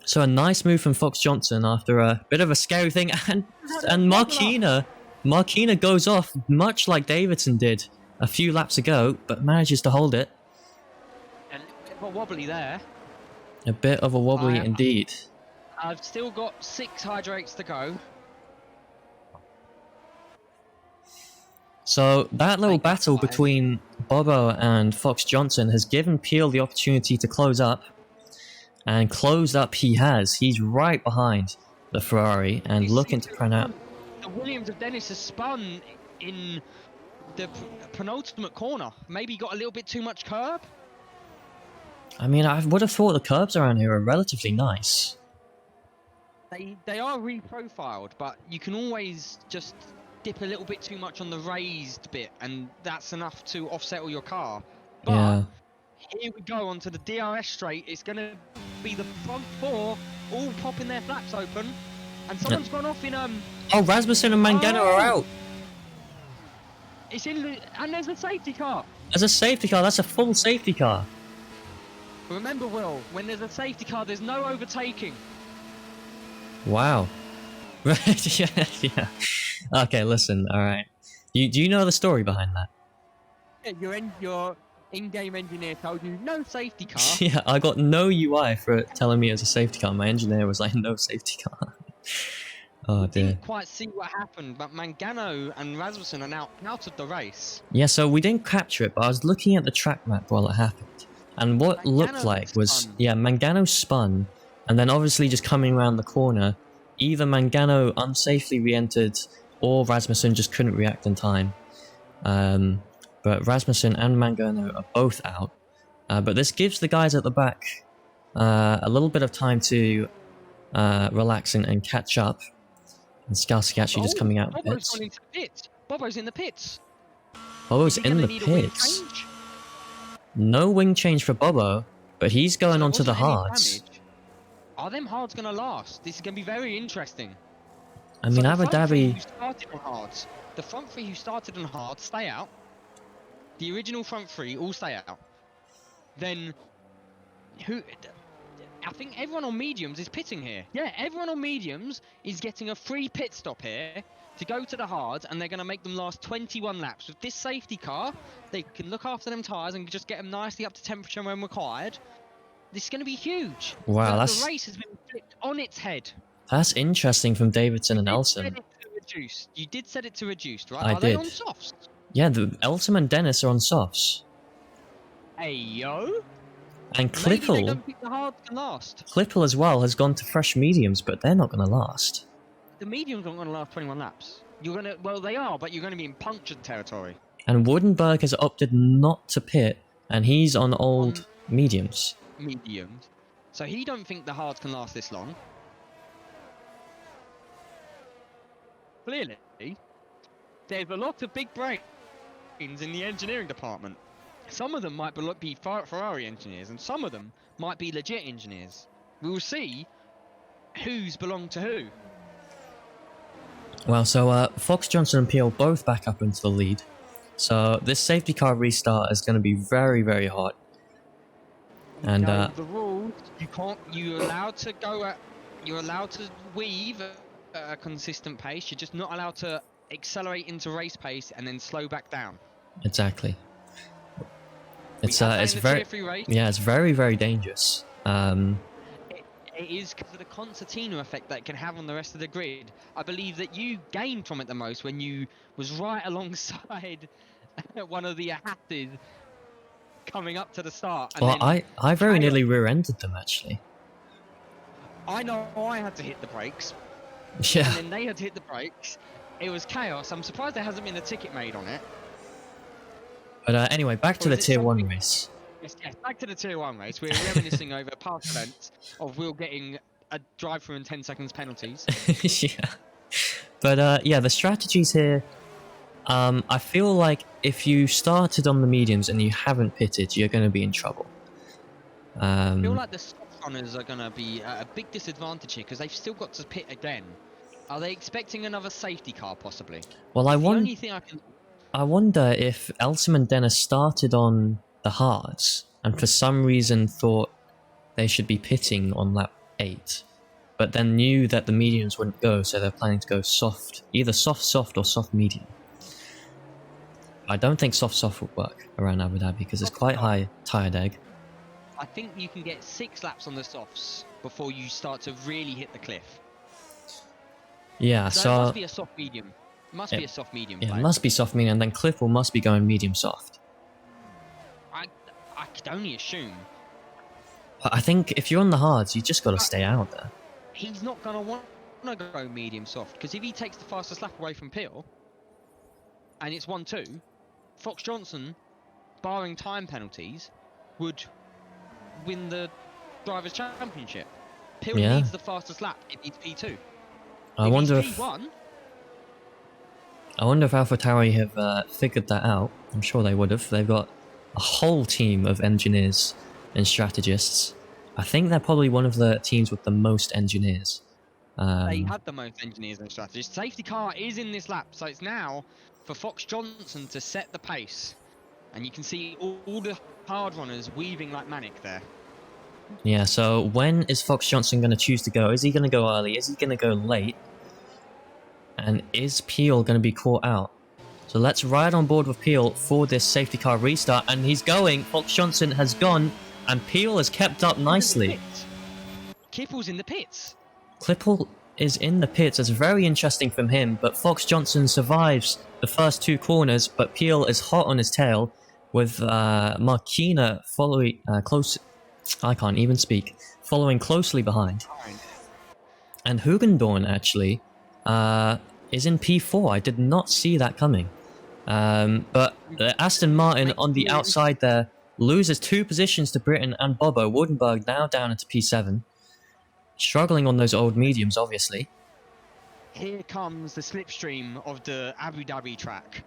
So a nice move from Fox Johnson after a bit of a scary thing, and Marquinhos goes off much like Davidson did a few laps ago, but manages to hold it. A bit of a wobbly there. A bit of a wobbly indeed. I've still got 6 hydrates to go. So that little battle between Bobo and Fox Johnson has given Peel the opportunity to close up. And closed up he has. He's right behind the Ferrari and looking to print out. The Williams of Dennis has spun in the penultimate corner. Maybe got a little bit too much curb. I mean, I would have thought the curbs around here are relatively nice. They are reprofiled, but you can always just dip a little bit too much on the raised bit, and that's enough to offset all your car. But yeah. Here we go onto the DRS straight. It's going to be the front 4 all popping their flaps open. And someone's gone off in... Oh, Rasmussen and Mangano are out. It's in the... And there's a safety car. There's a safety car. That's a full safety car. Remember, Will, when there's a safety car, there's no overtaking. Wow. Right, yeah. Okay, listen, alright. Do you know the story behind that? Yeah, your in-game engineer told you no safety car. Yeah, I got no UI for it telling me it was a safety car. My engineer was like, no safety car. Oh dear. Didn't quite see what happened, but Mangano and Rasmussen are now out of the race. Yeah, so we didn't capture it, but I was looking at the track map while it happened. And what Mangano looked like was, yeah, Mangano spun, and then obviously just coming around the corner, either Mangano unsafely re-entered, or Rasmussen just couldn't react in time. But Rasmussen and Mangano are both out. But this gives the guys at the back a little bit of time to relax and catch up. And Skalski actually just coming out of the Bobo's pits. gone into the pits. Bobo's in the pits. Bobo's Is he in gonna the need a wing pits. change? No wing change for Bobo, but he's going So onto the wasn't any hards. damage. Are them hards going to last? This is going to be very interesting. I mean, So the Abu front three Dhabi. who started on hards, the front three who started on hards stay out. The original front three all stay out. Then, who? I think everyone on mediums is pitting here. Yeah, everyone on mediums is getting a free pit stop here to go to the hards, and they're going to make them last 21 laps. With this safety car, they can look after them tyres and just get them nicely up to temperature when required. This is going to be huge. Wow, The race has been flipped on its head. That's interesting from Davidson and Elsom. You did set it to reduced, right? I Are they did. on softs? Yeah, the Elsom and Dennis are on softs. Hey yo. And Maybe they Klippel, don't think the hards can last. Klippel as well has gone to fresh mediums, but they're not going to last. The mediums aren't going to last 21 laps. Well, they are, but you're going to be in punctured territory. And Woodenberg has opted not to pit, and he's on old mediums. Mediums. So he don't think the hards can last this long. Clearly, there's a lot of big brains in the engineering department. Some of them might be Ferrari engineers, and some of them might be legit engineers. We will see who's belong to who. Well, so Fox, Johnson and Peel both back up into the lead. So this safety car restart is going to be very, very hot. And the rules, you're allowed to weave at a consistent pace. You're just not allowed to accelerate into race pace and then slow back down. exactly. It's very it's very, very dangerous. It is because of the concertina effect that it can have on the rest of the grid. I believe that you gained from it the most when you was right alongside one of the Ahatid coming up to the start. And Well, then I very nearly rear-ended them, actually. I know I had to hit the brakes, Yeah. and then they had to hit the brakes. It was chaos. I'm surprised there hasn't been a ticket made on it. But anyway, back to Or the is it Tier 1 something- race. Yes, back to the Tier 1 race. We're reminiscing over past events of Will getting a drive-through in 10 seconds penalties. Yeah. But yeah, the strategies here, I feel like if you started on the mediums and you haven't pitted, you're going to be in trouble. I feel like the soft runners are going to be at a big disadvantage here because they've still got to pit again. Are they expecting another safety car, possibly? Well, The only thing I wonder if Elsom and Dennis started on the hards and for some reason thought they should be pitting on lap 8, but then knew that the mediums wouldn't go, so they're planning to go soft, either soft or soft medium. I don't think soft would work around Abu Dhabi because it's quite high tire deg. I think you can get 6 laps on the softs before you start to really hit the cliff. Yeah, So so it must be a soft medium. Must be a soft medium. yeah, it play. must be soft medium, and then Klippel must be going medium soft. I could only assume. But I think if you're on the hards, you just got to stay out there. He's not going to want to go medium soft because if he takes the fastest lap away from Peel and it's 1-2, Fox Johnson, barring time penalties, would win the Drivers' Championship. Peel Yeah. needs the fastest lap if he's P2. I if wonder he's if P1, AlphaTauri have figured that out. I'm sure they would have. They've got a whole team of engineers and strategists. I think they're probably one of the teams with the most engineers. they have the most engineers and strategists. Safety car is in this lap, so it's now for Fox Johnson to set the pace. And you can see all the hard runners weaving like manic there. Yeah, so when is Fox Johnson going to choose to go? Is he going to go early? Is he going to go late? And is Peel going to be caught out? So let's ride on board with Peel for this safety car restart. And he's going. Fox Johnson has gone. And Peel has kept up nicely. Kippel's in the pits. Klippel is in the pits. It's very interesting from him. But Fox Johnson survives the first 2 corners. But Peel is hot on his tail with Markina following close. I can't even speak. Following closely behind. And Hugendorn actually is in P4. I did not see that coming. But Aston Martin on the outside there loses 2 positions to Britain and Bobo. Woudenberg now down into P7. Struggling on those old mediums, obviously. Here comes the slipstream of the Abu Dhabi track.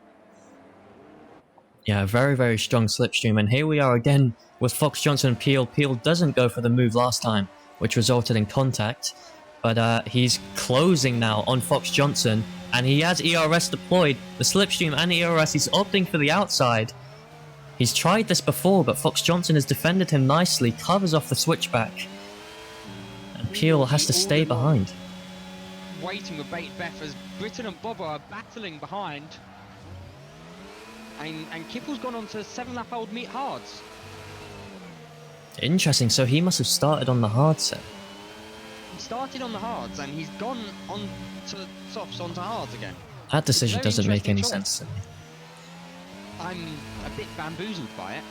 Yeah, very, very strong slipstream. And here we are again with Fox Johnson and Peel. Peel doesn't go for the move last time, which resulted in contact. But he's closing now on Fox Johnson. And he has ERS deployed. The slipstream and ERS, he's opting for the outside. He's tried this before, but Fox Johnson has defended him nicely. Covers off the switchback. And Peel has to stay behind. Waiting with bated breath as Britain and Bobo are battling behind. And Kipple's gone on to 7-lap-old meet hards. Interesting, so he must have started on the hard set. He started on the hards and he's gone on to softs onto hards again. That decision Very doesn't make any interesting sense to me. I'm a bit bamboozled by it.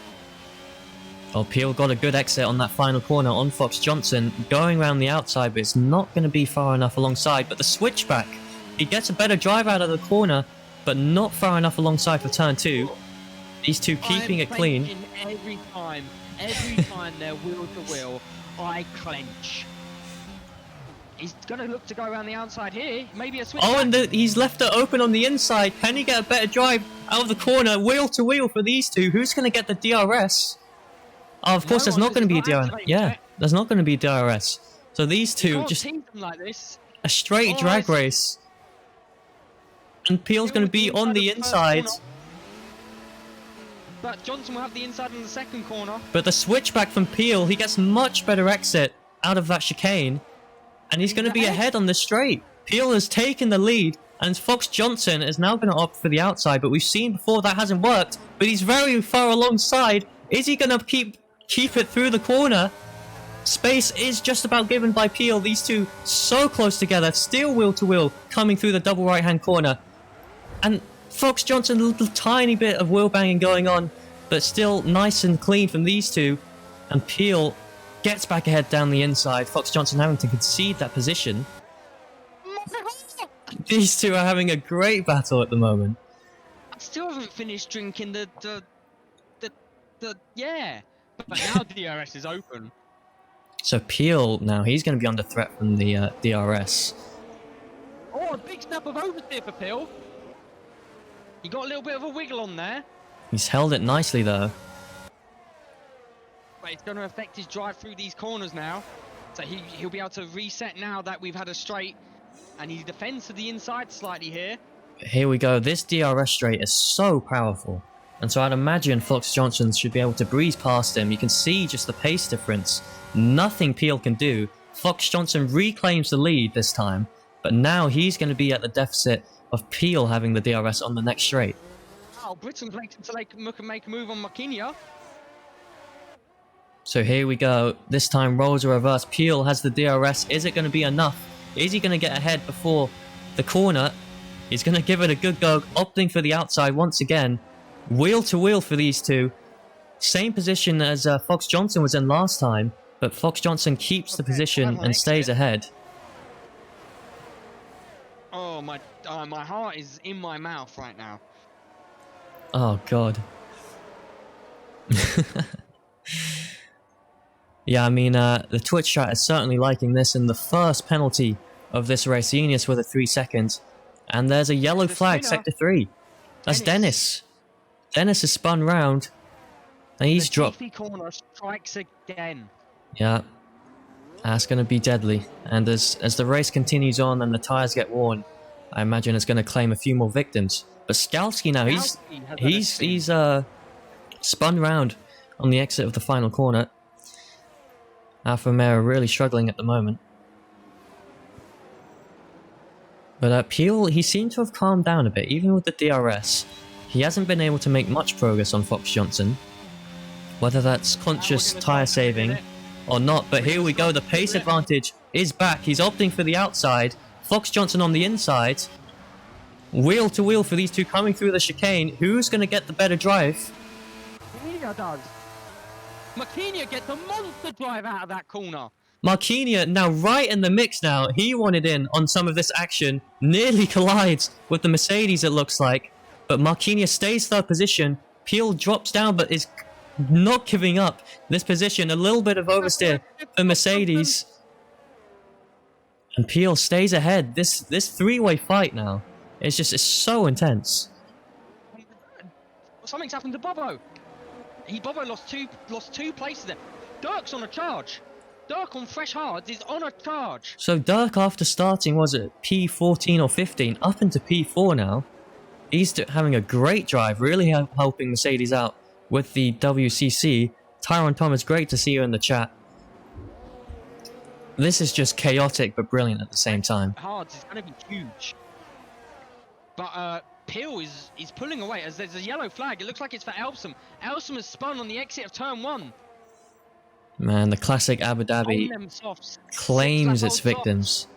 Oh, Peel got a good exit on that final corner on Fox Johnson, going around the outside, but it's not going to be far enough alongside. But the switchback, he gets a better drive out of the corner, but not far enough alongside for turn 2. These two keeping it clean. Every time they're wheel to wheel, I clench. He's going to look to go around the outside here. Maybe a switch. Oh, and he's left it open on the inside. Can he get a better drive out of the corner? Wheel to wheel for these two. Who's going to get the DRS? Oh, of course, there's not going to be a DRS. Yeah, there's not going to be a DRS. So these two just like this. A straight drag race. And Peel's going to be on the inside. But Johnson will have the inside in the second corner. But the switchback from Peel, he gets much better exit out of that chicane. And he's going to be ahead on the straight. Peel has taken the lead. And Fox Johnson is now going to opt for the outside. But we've seen before that hasn't worked. But he's very far alongside. Is he going to keep it through the corner? Space is just about given by Peel. These two so close together. Still wheel to wheel coming through the double right hand corner. And Fox Johnson, a little tiny bit of wheel banging going on. But still nice and clean from these two. And Peel gets back ahead down the inside. Fox Johnson having to concede that position. These two are having a great battle at the moment. I still haven't finished drinking yeah. But now DRS is open. So Peel now, he's going to be under threat from the DRS. Oh, a big snap of oversteer for Peel. He got a little bit of a wiggle on there. He's held it nicely though. But it's going to affect his drive through these corners now. So he'll be able to reset now that we've had a straight. And he defends to the inside slightly here. Here we go. This DRS straight is so powerful. And so I'd imagine Fox Johnson should be able to breeze past him. You can see just the pace difference. Nothing Peel can do. Fox Johnson reclaims the lead this time. But now he's going to be at the deficit of Peel having the DRS on the next straight. Oh, Britain's waiting to make a move on Makinia. So here we go. This time roles are reversed. Peel has the DRS. Is it going to be enough? Is he going to get ahead before the corner? He's going to give it a good go, opting for the outside once again. Wheel to wheel for these two. Same position as Fox Johnson was in last time, but Fox Johnson keeps the position and stays ahead. Oh, my heart is in my mouth right now. Oh, God. Yeah, I mean, the Twitch chat is certainly liking this in the first penalty of this race. Genius with a 3 seconds. And there's a yellow flag, sector 3. That's Dennis. Dennis is spun round. And he's dropped. The corner strikes again. Yeah. That's going to be deadly. And as the race continues on and the tyres get worn, I imagine it's going to claim a few more victims. But Skalski now, he's spun round on the exit of the final corner. Alfa Romeo really struggling at the moment. But Peel, he seemed to have calmed down a bit, even with the DRS. He hasn't been able to make much progress on Fox Johnson. Whether that's conscious tyre saving or not, but here we go, the pace advantage is back. He's opting for the outside. Fox Johnson on the inside. Wheel to wheel for these two coming through the chicane. Who's going to get the better drive? Makinia does. Makinia gets a monster drive out of that corner. Makinia now right in the mix now. He wanted in on some of this action. Nearly collides with the Mercedes, it looks like. But Makinia stays third position. Peel drops down but is not giving up this position. A little bit of oversteer for Mercedes. And Peel stays ahead. This three-way fight now is just so intense. Something's happened to Bobo. Bobo lost two places there. Dirk's on a charge. Dirk on fresh hards is on a charge. So Dirk, after starting, was it P14 or 15, up into P4 now. He's having a great drive, really helping Mercedes out with the WCC. Tyrone Thomas, great to see you in the chat. This is just chaotic but brilliant at the same time. Hards is going to be huge. But Peel is pulling away as there's a yellow flag. It looks like it's for Elsom. Elsom has spun on the exit of turn 1. Man, the classic Abu Dhabi claims its victims.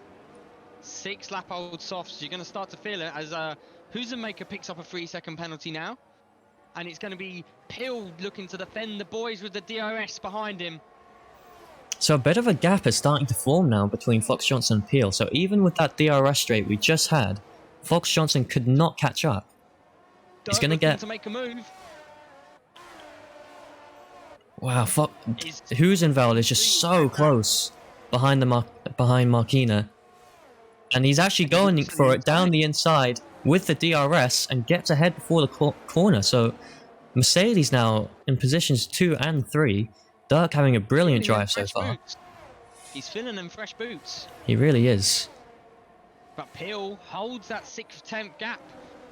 6-lap-old softs. You're going to start to feel it as Huzenmaker picks up a 3-second penalty now. And it's going to be Peel looking to defend the boys with the DRS behind him. So a bit of a gap is starting to form now between Fox Johnson and Peel. So even with that DRS straight we just had, Fox Johnson could not catch up. He's going to get... to make a move. Wow, Huzenveld is just so close behind Marquina. And he's actually going for it down the inside with the DRS and gets ahead before the corner. So Mercedes now in positions 2 and 3. Dirk having a brilliant drive so far. He's filling them fresh boots. He really is. But Peel holds that 6th-10th gap.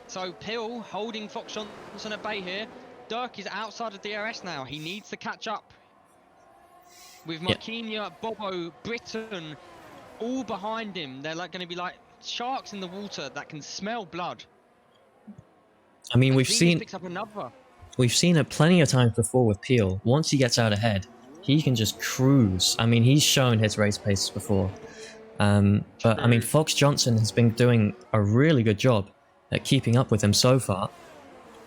So Peel holding Fox Johnson at bay here. Dirk is outside of DRS now. He needs to catch up. With Marquinhos, Bobo, Britton all behind him. They're like going to be like sharks in the water that can smell blood. I mean, we've picks up another. We've seen it plenty of times before with Peel. Once he gets out ahead, he can just cruise. I mean, he's shown his race pace before. But I mean, Fox Johnson has been doing a really good job at keeping up with him so far.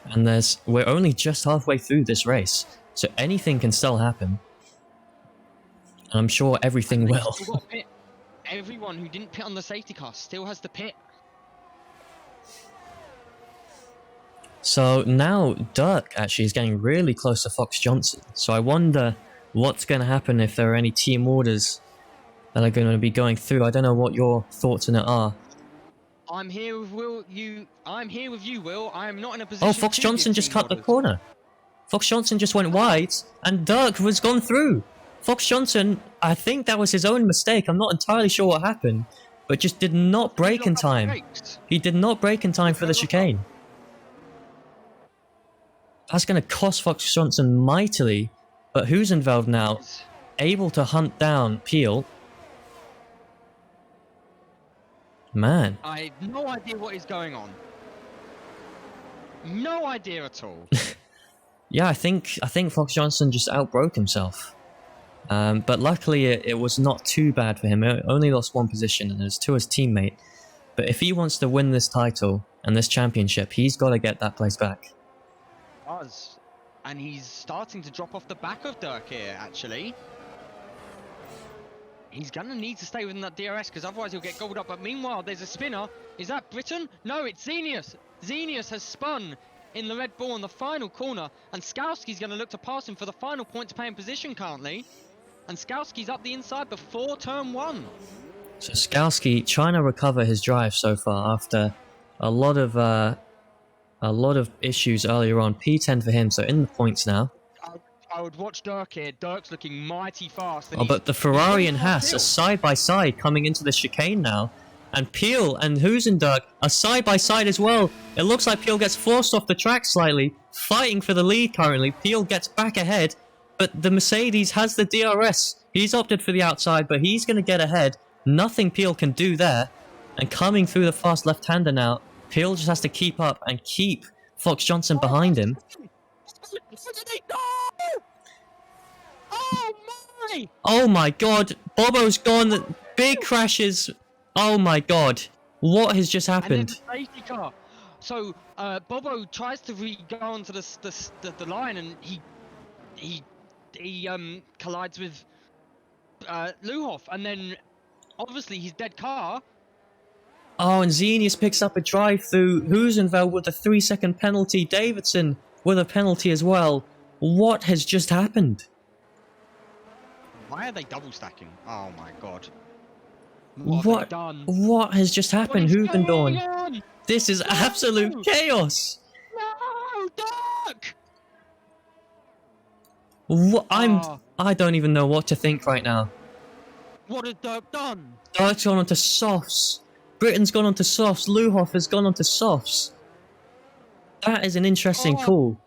And we're only just halfway through this race, so anything can still happen. And I'm sure everything will. Everyone who didn't pit on the safety car still has to pit. So now Dirk actually is getting really close to Fox Johnson. So I wonder what's going to happen if there are any team orders that are going to be going through. I don't know what your thoughts on it are. I'm here with Will. I'm here with you, Will. I am not in a position. Oh, Fox Johnson just cut the corner. Fox Johnson just went wide, and Dirk was gone through. Fox Johnson, I think that was his own mistake. I'm not entirely sure what happened, but just did not brake in time. He did not brake in time for the chicane. That's going to cost Fox Johnson mightily, but Huzenveld now able to hunt down Peel. Man. I have no idea what is going on. No idea at all. Yeah, I think Fox Johnson just outbroke himself. But luckily it was not too bad for him. He only lost one position and it was to his teammate. But if he wants to win this title and this championship, he's got to get that place back. And he's starting to drop off the back of Dirk here, actually. He's going to need to stay within that DRS because otherwise he'll get gobbled up. But meanwhile, there's a spinner. Is that Britton? No, it's Xenius. Xenius has spun in the Red Bull in the final corner. And Skowski's going to look to pass him for the final point to pay in position currently. And Skowski's up the inside before turn 1. So Skowski trying to recover his drive so far after a lot of issues earlier on. P10 for him, so in the points now. I would watch Dirk here. Dirk's looking mighty fast. Oh, but the Ferrari and Haas are side by side coming into the chicane now. And Peel and Huzenberg are side by side as well. It looks like Peel gets forced off the track slightly, fighting for the lead currently. Peel gets back ahead, but the Mercedes has the DRS. He's opted for the outside, but he's going to get ahead. Nothing Peel can do there. And coming through the fast left-hander now, Peel just has to keep up and keep Fox Johnson behind him. Oh my god, Bobo's gone. Big crashes. Oh my god, what has just happened? Safety car. So Bobo tries to go onto the line, and he collides with Luhoff, and then obviously his dead car. Oh, and Xenius picks up a drive through. Huzenveld with a 3-second penalty. Davidson with a penalty as well. What has just happened? Why are they double stacking? Oh my god. What have they done? What has just happened, What is going Hoovendorn? on? This is absolute chaos. No, Dirk! What? Ah. I don't even know what to think right now. What has Dirk done? Dirk's gone onto softs. Britain's gone onto softs. Luhoff has gone onto softs. That is an interesting call.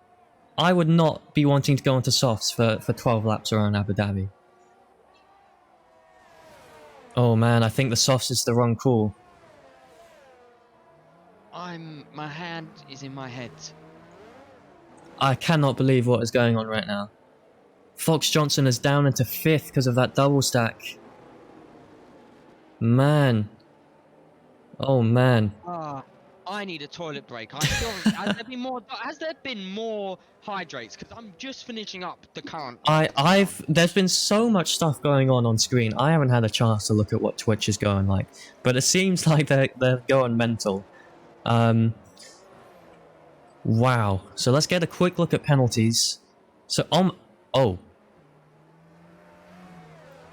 I would not be wanting to go onto softs for 12 laps around Abu Dhabi. Oh man, I think the softs is the wrong call. My hand is in my head. I cannot believe what is going on right now. Fox Johnson is down into 5th because of that double stack. Man. Oh man. I need a toilet break. I feel, has there been more hydrates? Because I'm just finishing up the current. There's been so much stuff going on screen. I haven't had a chance to look at what Twitch is going like, but it seems like they're going mental. Wow. So let's get a quick look at penalties. So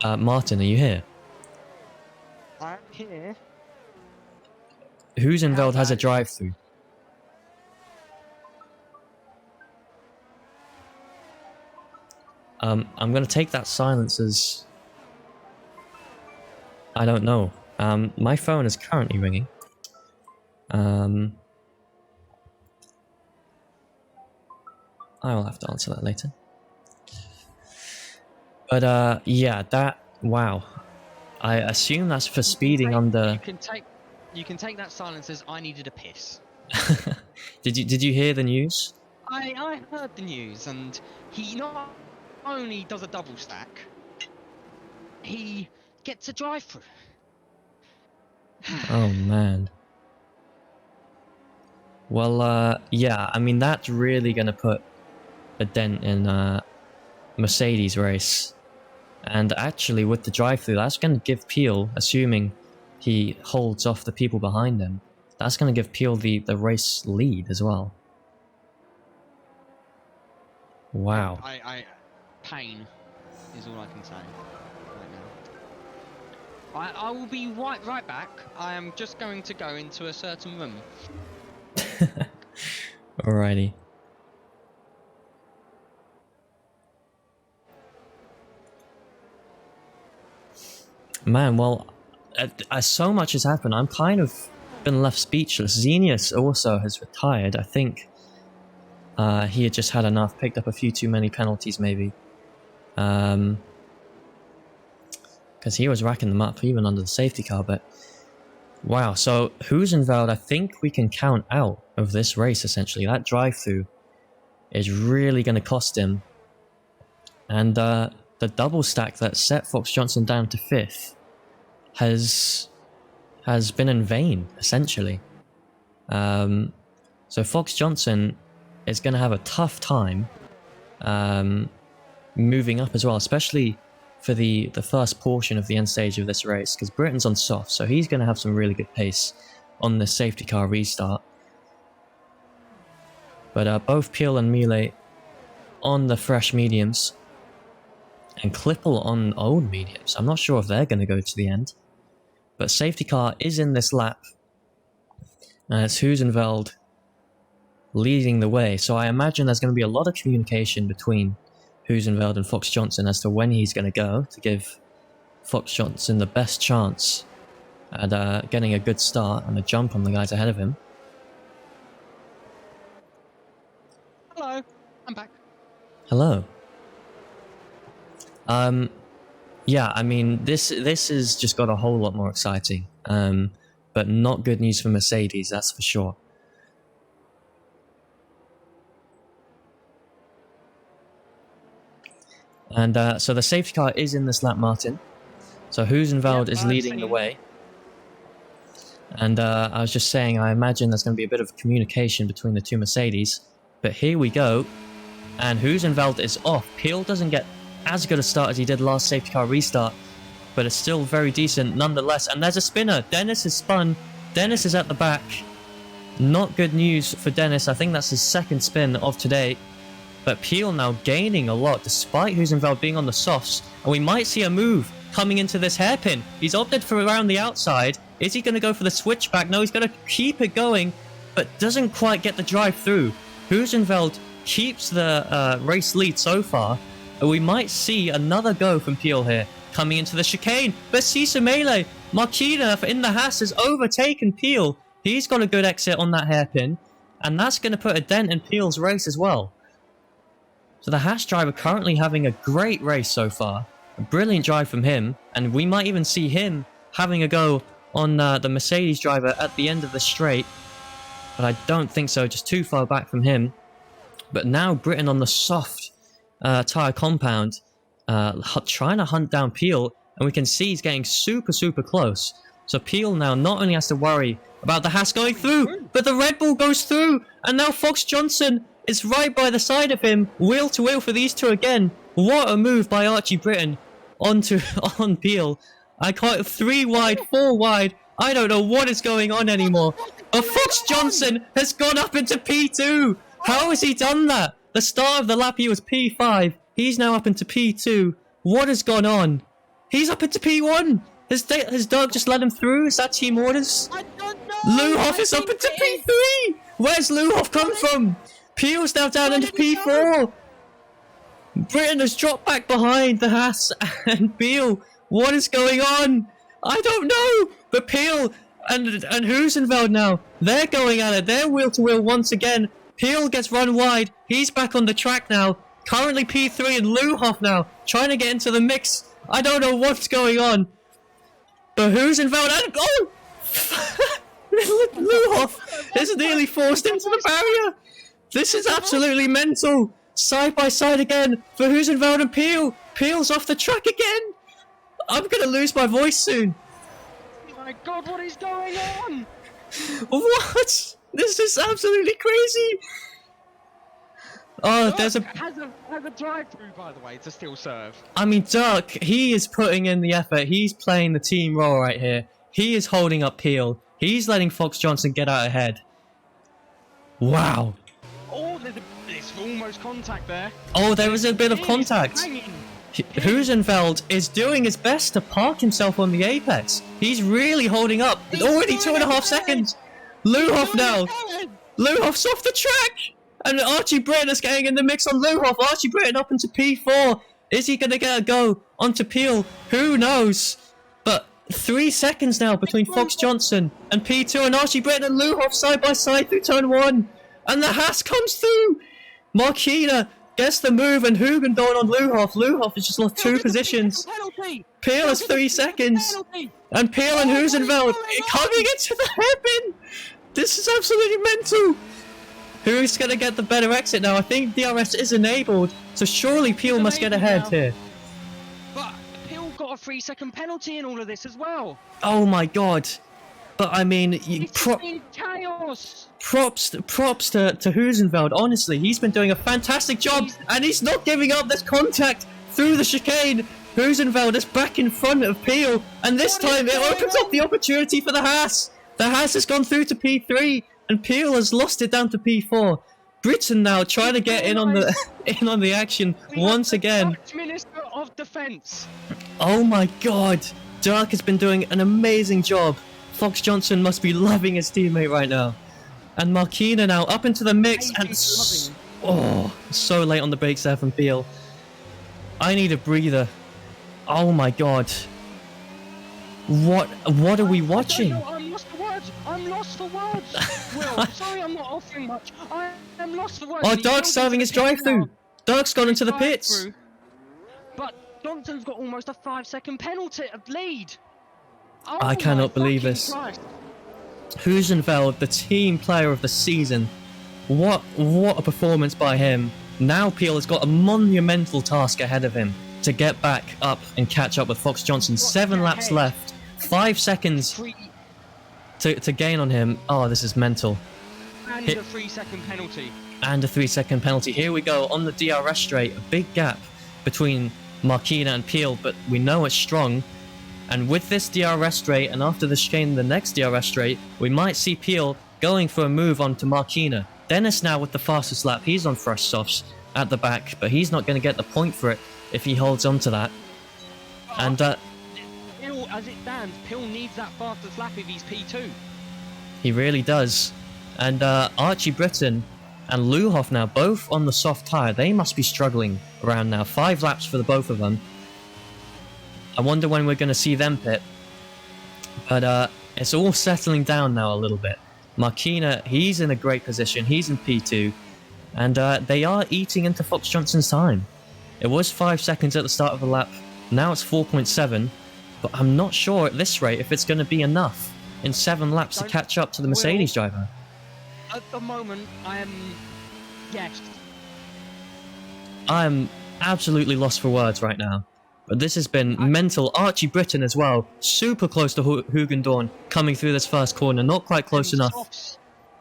Martin, are you here? I'm here. Huizenveld has a drive-through. I'm gonna take that silence as... I don't know. My phone is currently ringing. I will have to answer that later. But yeah, wow. I assume that's for speeding under... You can take that silence as I needed a piss. Did you hear the news? I heard the news, and he not only does a double stack, he gets a drive-through. Oh man. Well, yeah, I mean that's really gonna put a dent in Mercedes' race. And actually with the drive-through, that's gonna give Peel, assuming he holds off the people behind him, that's gonna give Peel the race lead as well. Wow. Pain is all I can say right now. I will be right back. I am just going to go into a certain room. Alrighty. Man, well, so much has happened. I'm kind of been left speechless. Xenius also has retired. I think he had just had enough, picked up a few too many penalties maybe. Because he was racking them up even under the safety car, but wow. So Huizenveld, I think we can count out of this race essentially. That drive-through is really going to cost him. And the double stack that set Fox Johnson down to 5th has been in vain, essentially. So Fox Johnson is going to have a tough time moving up as well, especially for the first portion of the end stage of this race, because Britain's on soft, so he's going to have some really good pace on the safety car restart. But both Peel and Miele on the fresh mediums, and Klippel on old mediums. I'm not sure if they're going to go to the end. But safety car is in this lap. And it's Huizenveld leading the way. So I imagine there's going to be a lot of communication between Huizenveld and Fox Johnson as to when he's going to go, to give Fox Johnson the best chance at getting a good start and a jump on the guys ahead of him. Hello, I'm back. Hello. Yeah, I mean, this has just got a whole lot more exciting. But not good news for Mercedes, that's for sure. And so the safety car is in this lap, Martin. So Huizenveld is leading the way. And I was just saying, I imagine there's going to be a bit of communication between the two Mercedes. But here we go. And Huizenveld is off. Peel doesn't get as good a start as he did last safety car restart, but it's still very decent nonetheless. And there's a spinner. Dennis is spun. Dennis is at the back. Not good news for Dennis. I think that's his second spin of today. But Peel now gaining a lot despite Huizenveld being on the softs. And we might see a move coming into this hairpin. He's opted for around the outside. Is he going to go for the switchback? No, he's going to keep it going, but doesn't quite get the drive through. Huizenveld keeps the race lead so far. And we might see another go from Peel here. Coming into the chicane. But Melee, Marquina in the Haas has overtaken Peel. He's got a good exit on that hairpin. And that's going to put a dent in Peel's race as well. So the Haas driver currently having a great race so far. A brilliant drive from him. And we might even see him having a go on the Mercedes driver at the end of the straight. But I don't think so. Just too far back from him. But now Britain on the soft tyre compound. Trying to hunt down Peel. And we can see he's getting super, super close. So Peel now not only has to worry about the Haas going through, but the Red Bull goes through. And now Fox Johnson is right by the side of him. Wheel to wheel for these two again. What a move by Archie Britton on Peel. I call it 3 wide, 4 wide. I don't know what is going on anymore. But Fox Johnson has gone up into P2. How has he done that? The start of the lap he was P5. He's now up into P2. What has gone on? He's up into P1. Has Doug just let him through? Is that team orders? I don't know. Luhoff is up into P3. Where's Luhoff come from? Peel's now down into P4. Britain has dropped back behind the Haas and Peel. What is going on? I don't know. But Peel and Huizenveld now, they're going at it. They're wheel to wheel once again. Peel gets run wide. He's back on the track now. Currently P3 and Luhoff now trying to get into the mix. I don't know what's going on. But Huizenveld and Luhoff is nearly forced into the barrier. This is absolutely mental. Side by side again for Huizenveld and Peel. Peel's off the track again. I'm going to lose my voice soon. Oh my god, what is going on? What? This is absolutely crazy. Oh, there's a... Has a drive-through, by the way, to still serve. I mean, Duck, he is putting in the effort. He's playing the team role right here. He is holding up Peel. He's letting Fox Johnson get out ahead. Wow. Oh, there's almost contact there. Oh, there was a bit of contact. Huizenveld is doing his best to park himself on the apex. He's really holding up. Already 2.5 seconds. Luhoff now. Luhoff's off the track. And Archie Britton is getting in the mix on Luhoff. Archie Britton up into P4. Is he going to get a go onto Peel? Who knows? But 3 seconds now between Fox Johnson and P2 and Archie Britton and Luhoff side by side through turn 1. And the Haas comes through. Marquina gets the move and Hugen going on Luhoff. Luhoff has just lost 2 positions. Peel has 3 seconds. And Peel and Huizenveld coming into the hairpin. This is absolutely mental. Who's going to get the better exit now? I think DRS is enabled, so surely Peel must get ahead here. But Peel got a 3-second penalty in all of this as well. Oh my god. But I mean, chaos. Props to Huizenveld. Honestly, he's been doing a fantastic job, and he's not giving up this contact through the chicane. Huizenveld is back in front of Peel, and this time it opens up the opportunity for the Haas. The Haas has gone through to P3. And Peel has lost it down to P4. Britain now trying to get in on the action once again. Minister of Defence. Oh my god. Dirk has been doing an amazing job. Fox Johnson must be loving his teammate right now. And Marquina now up into the mix and so late on the brakes there from Peel. I need a breather. Oh my god. What are we watching? I'm lost for words. Will, sorry I'm not offering much. I am lost for words. Oh, Doug's serving his drive-through. Doug's gone into the pits. But Johnson's got almost a 5-second penalty of lead. Oh, I cannot believe this. Huizenveld, the team player of the season. What a performance by him. Now Peel has got a monumental task ahead of him to get back up and catch up with Fox Johnson. 7 laps left. 5 seconds to gain on him. Oh, this is mental. And a 3-second penalty. And a 3-second penalty. Here we go on the DRS straight. A big gap between Marquina and Peel, but we know it's strong. And with this DRS straight, and after the chicane, the next DRS straight, we might see Peel going for a move onto Marquina. Dennis now with the fastest lap. He's on fresh softs. at the back, but he's not going to get the point for it if he holds on to that. And Pill, as it stands, Pill needs that fastest lap if he's P2. he really does. And Archie Britton and Luhoff now, both on the soft tyre. They must be struggling around now. 5 laps for the both of them. I wonder when we're going to see them pit. But it's all settling down now a little bit. Marquina, he's in a great position. He's in P2. And they are eating into Fox Johnson's time. It was 5 seconds at the start of the lap. Now it's 4.7. But I'm not sure at this rate if it's going to be enough in 7 laps to catch up to the Mercedes driver. At the moment, I am... Yes. I'm absolutely lost for words right now. But this has been mental. Archie Britton as well. Super close to Hugendorn coming through this first corner. Not quite close enough.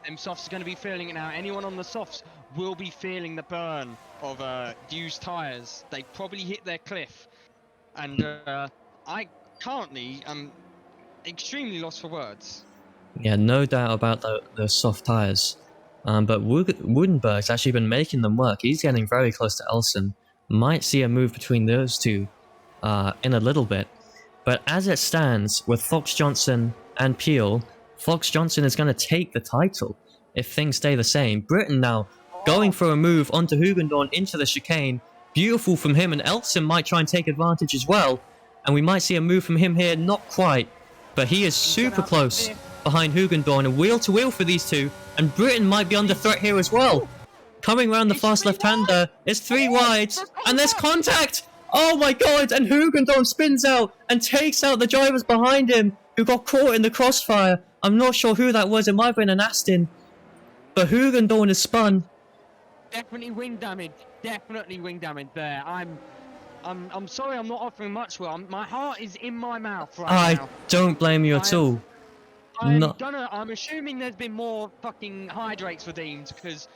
Them softs are going to be feeling it now. Anyone on the softs will be feeling the burn of used tyres. They probably hit their cliff. And I currently am extremely lost for words. Yeah, no doubt about those soft tyres. But Woodenberg's actually been making them work. He's getting very close to Elson. Might see a move between those two in a little bit. But as it stands, with Fox Johnson and Peel, Fox Johnson is going to take the title if things stay the same. Britton now going for a move onto Hugendorn into the chicane. Beautiful from him, and Elson might try and take advantage as well. And we might see a move from him here, not quite. But he is super close behind Hugendorn, and wheel to wheel for these two. And Britton might be under threat here as well. Coming around the fast left-hander, it's 3 wide, and there's contact! Oh my god, and Hugendorn spins out and takes out the drivers behind him who got caught in the crossfire. I'm not sure who that was, it might have been an Aston. But Hugendorn is spun. Definitely wing damage. Definitely wing damage there. I'm sorry I'm not offering much, Will. My heart is in my mouth right now. I don't blame you at all. I'm assuming there's been more fucking hydrates redeemed, because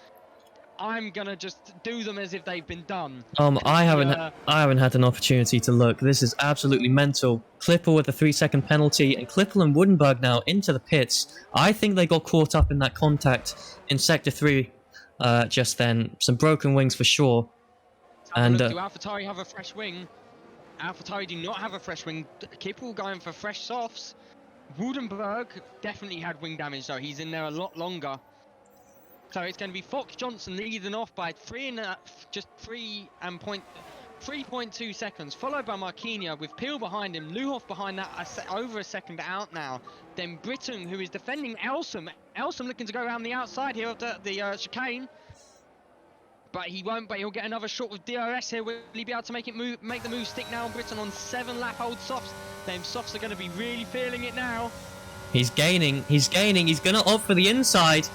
I'm gonna just do them as if they've been done. I haven't had an opportunity to look. This is absolutely mental. Clipper with a 3-second penalty, and Klippel and Woodenberg now into the pits. I think they got caught up in that contact in Sector 3 just then. Some broken wings for sure. And do AlphaTauri have a fresh wing? AlphaTauri do not have a fresh wing. Klippel going for fresh softs. Woodenberg definitely had wing damage though. He's in there a lot longer. So it's going to be Fox Johnson leading off by 3.2 seconds, followed by Marquinhos with Peel behind him, Luhoff behind that, over a second out now. Then Britton, who is defending Elson. Elson looking to go around the outside here of the chicane. But he won't, but he'll get another shot with DRS here. Will he be able to make the move stick now? Britton on 7-lap old softs. Them softs are going to be really feeling it now. He's gaining, he's going to opt for the inside.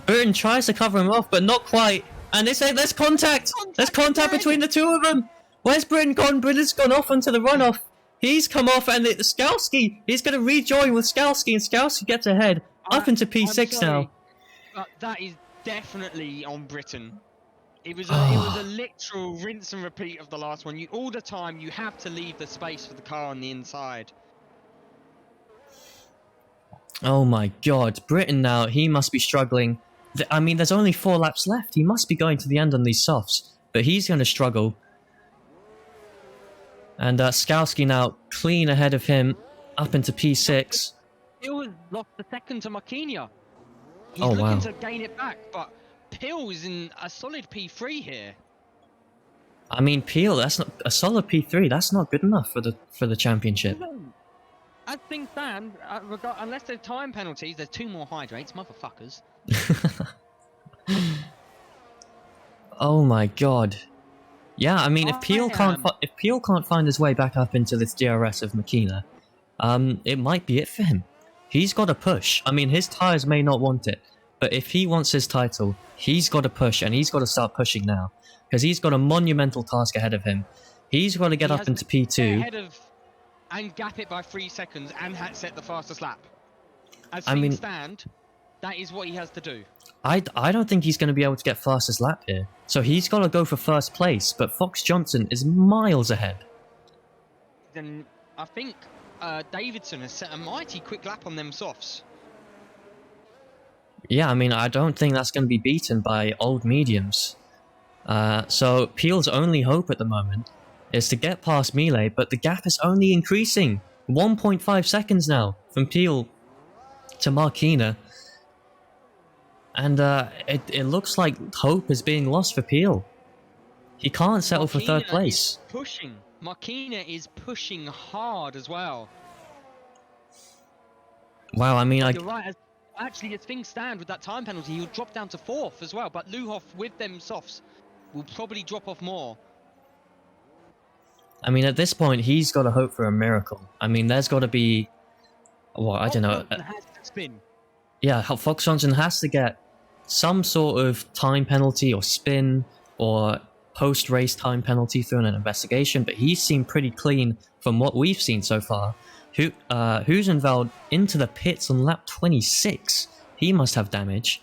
Britton tries to cover him off, but not quite. And they say, there's contact! There's contact between the two of them! Where's Britton gone? Britton's gone off onto the runoff. He's come off, and Skalski, he's going to rejoin with Skalski, and Skalski gets ahead, up into P6 now. That is definitely on Britton. It was a literal rinse and repeat of the last one. All the time, you have to leave the space for the car on the inside. Oh my god, Britton now, he must be struggling. I mean, there's only 4 laps left. He must be going to the end on these softs. But he's going to struggle. And Skalski now clean ahead of him, up into P6. Peel has lost the second to Marquinhos. He's Oh, looking wow. to gain it back, but Peel is in a solid P3 here. I mean, Peel, that's not a solid P3. That's not good enough for the championship. As things stand, unless there's time penalties, there's 2 more hydrates, motherfuckers. Oh my god. Yeah, I mean, if Peel can't find his way back up into this DRS of Makina, it might be it for him. He's got to push. I mean, his tyres may not want it, but if he wants his title, he's got to push, and he's got to start pushing now, because he's got a monumental task ahead of him. He's got to get up into P2. And gap it by 3 seconds and set the fastest lap. As I mean, things stand, that is what he has to do. I don't think he's going to be able to get fastest lap here. So he's got to go for first place, but Fox Johnson is miles ahead. Then I think Davidson has set a mighty quick lap on them softs. Yeah, I mean, I don't think that's going to be beaten by old mediums. So Peel's only hope at the moment is to get past Melee, but the gap is only increasing. 1.5 seconds now from Peel to Marquina. And it looks like hope is being lost for Peel. He can't settle for third place. Pushing. Marquina is pushing hard as well. Wow, I mean, You're right. Actually, as things stand with that time penalty, he'll drop down to 4th as well. But Luhoff, with them softs, will probably drop off more. I mean, at this point, he's got to hope for a miracle. I mean, there's got to be... Well, I don't know. Has to spin. Yeah, Fox Johnson has to get some sort of time penalty or spin or post-race time penalty through an investigation, but he's seemed pretty clean from what we've seen so far. Huizenveld into the pits on lap 26. He must have damage.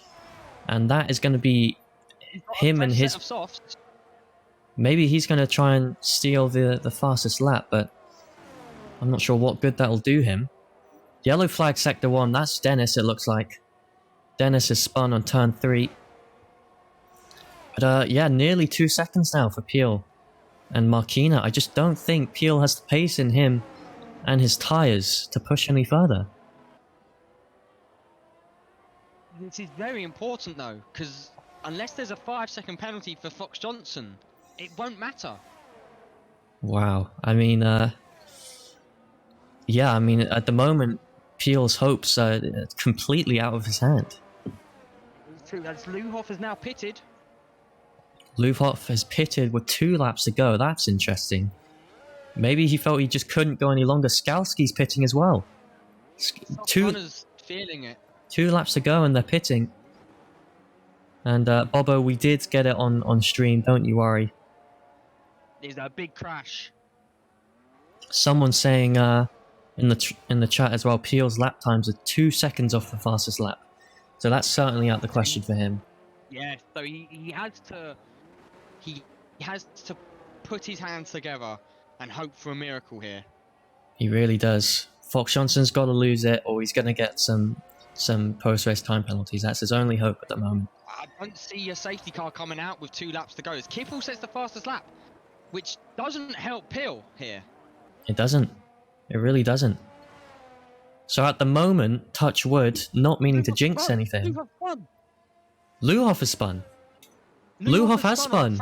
And that is going to be him and his... Maybe he's going to try and steal the fastest lap, but I'm not sure what good that'll do him. Yellow flag sector 1, that's Dennis, it looks like. Dennis is spun on turn 3. But yeah, nearly 2 seconds now for Peel and Marquina. I just don't think Peel has the pace in him and his tyres to push any further. This is very important though, because unless there's a 5-second penalty for Fox Johnson, it won't matter. Wow, I mean, yeah, I mean, at the moment, Peel's hopes are completely out of his hand. It's true, as Luhoff is now pitted. Luhoff has pitted with 2 laps to go. That's interesting. Maybe he felt he just couldn't go any longer. Skalski's pitting as well. Feeling it. 2 laps to go and they're pitting. And Bobo, we did get it on stream, don't you worry. There's a big crash. Someone saying in the chat as well, Peel's lap times are 2 seconds off the fastest lap. So that's certainly out the question for him. Yeah, so he has to put his hands together and hope for a miracle here. He really does. Fox Johnson's got to lose it, or he's going to get some post-race time penalties. That's his only hope at the moment. I don't see a safety car coming out with 2 laps to go. As Kiffle says the fastest lap, which doesn't help Peel here. It doesn't. It really doesn't. So at the moment, touch wood, not meaning to jinx anything. Luhoff has spun. Luhoff has spun.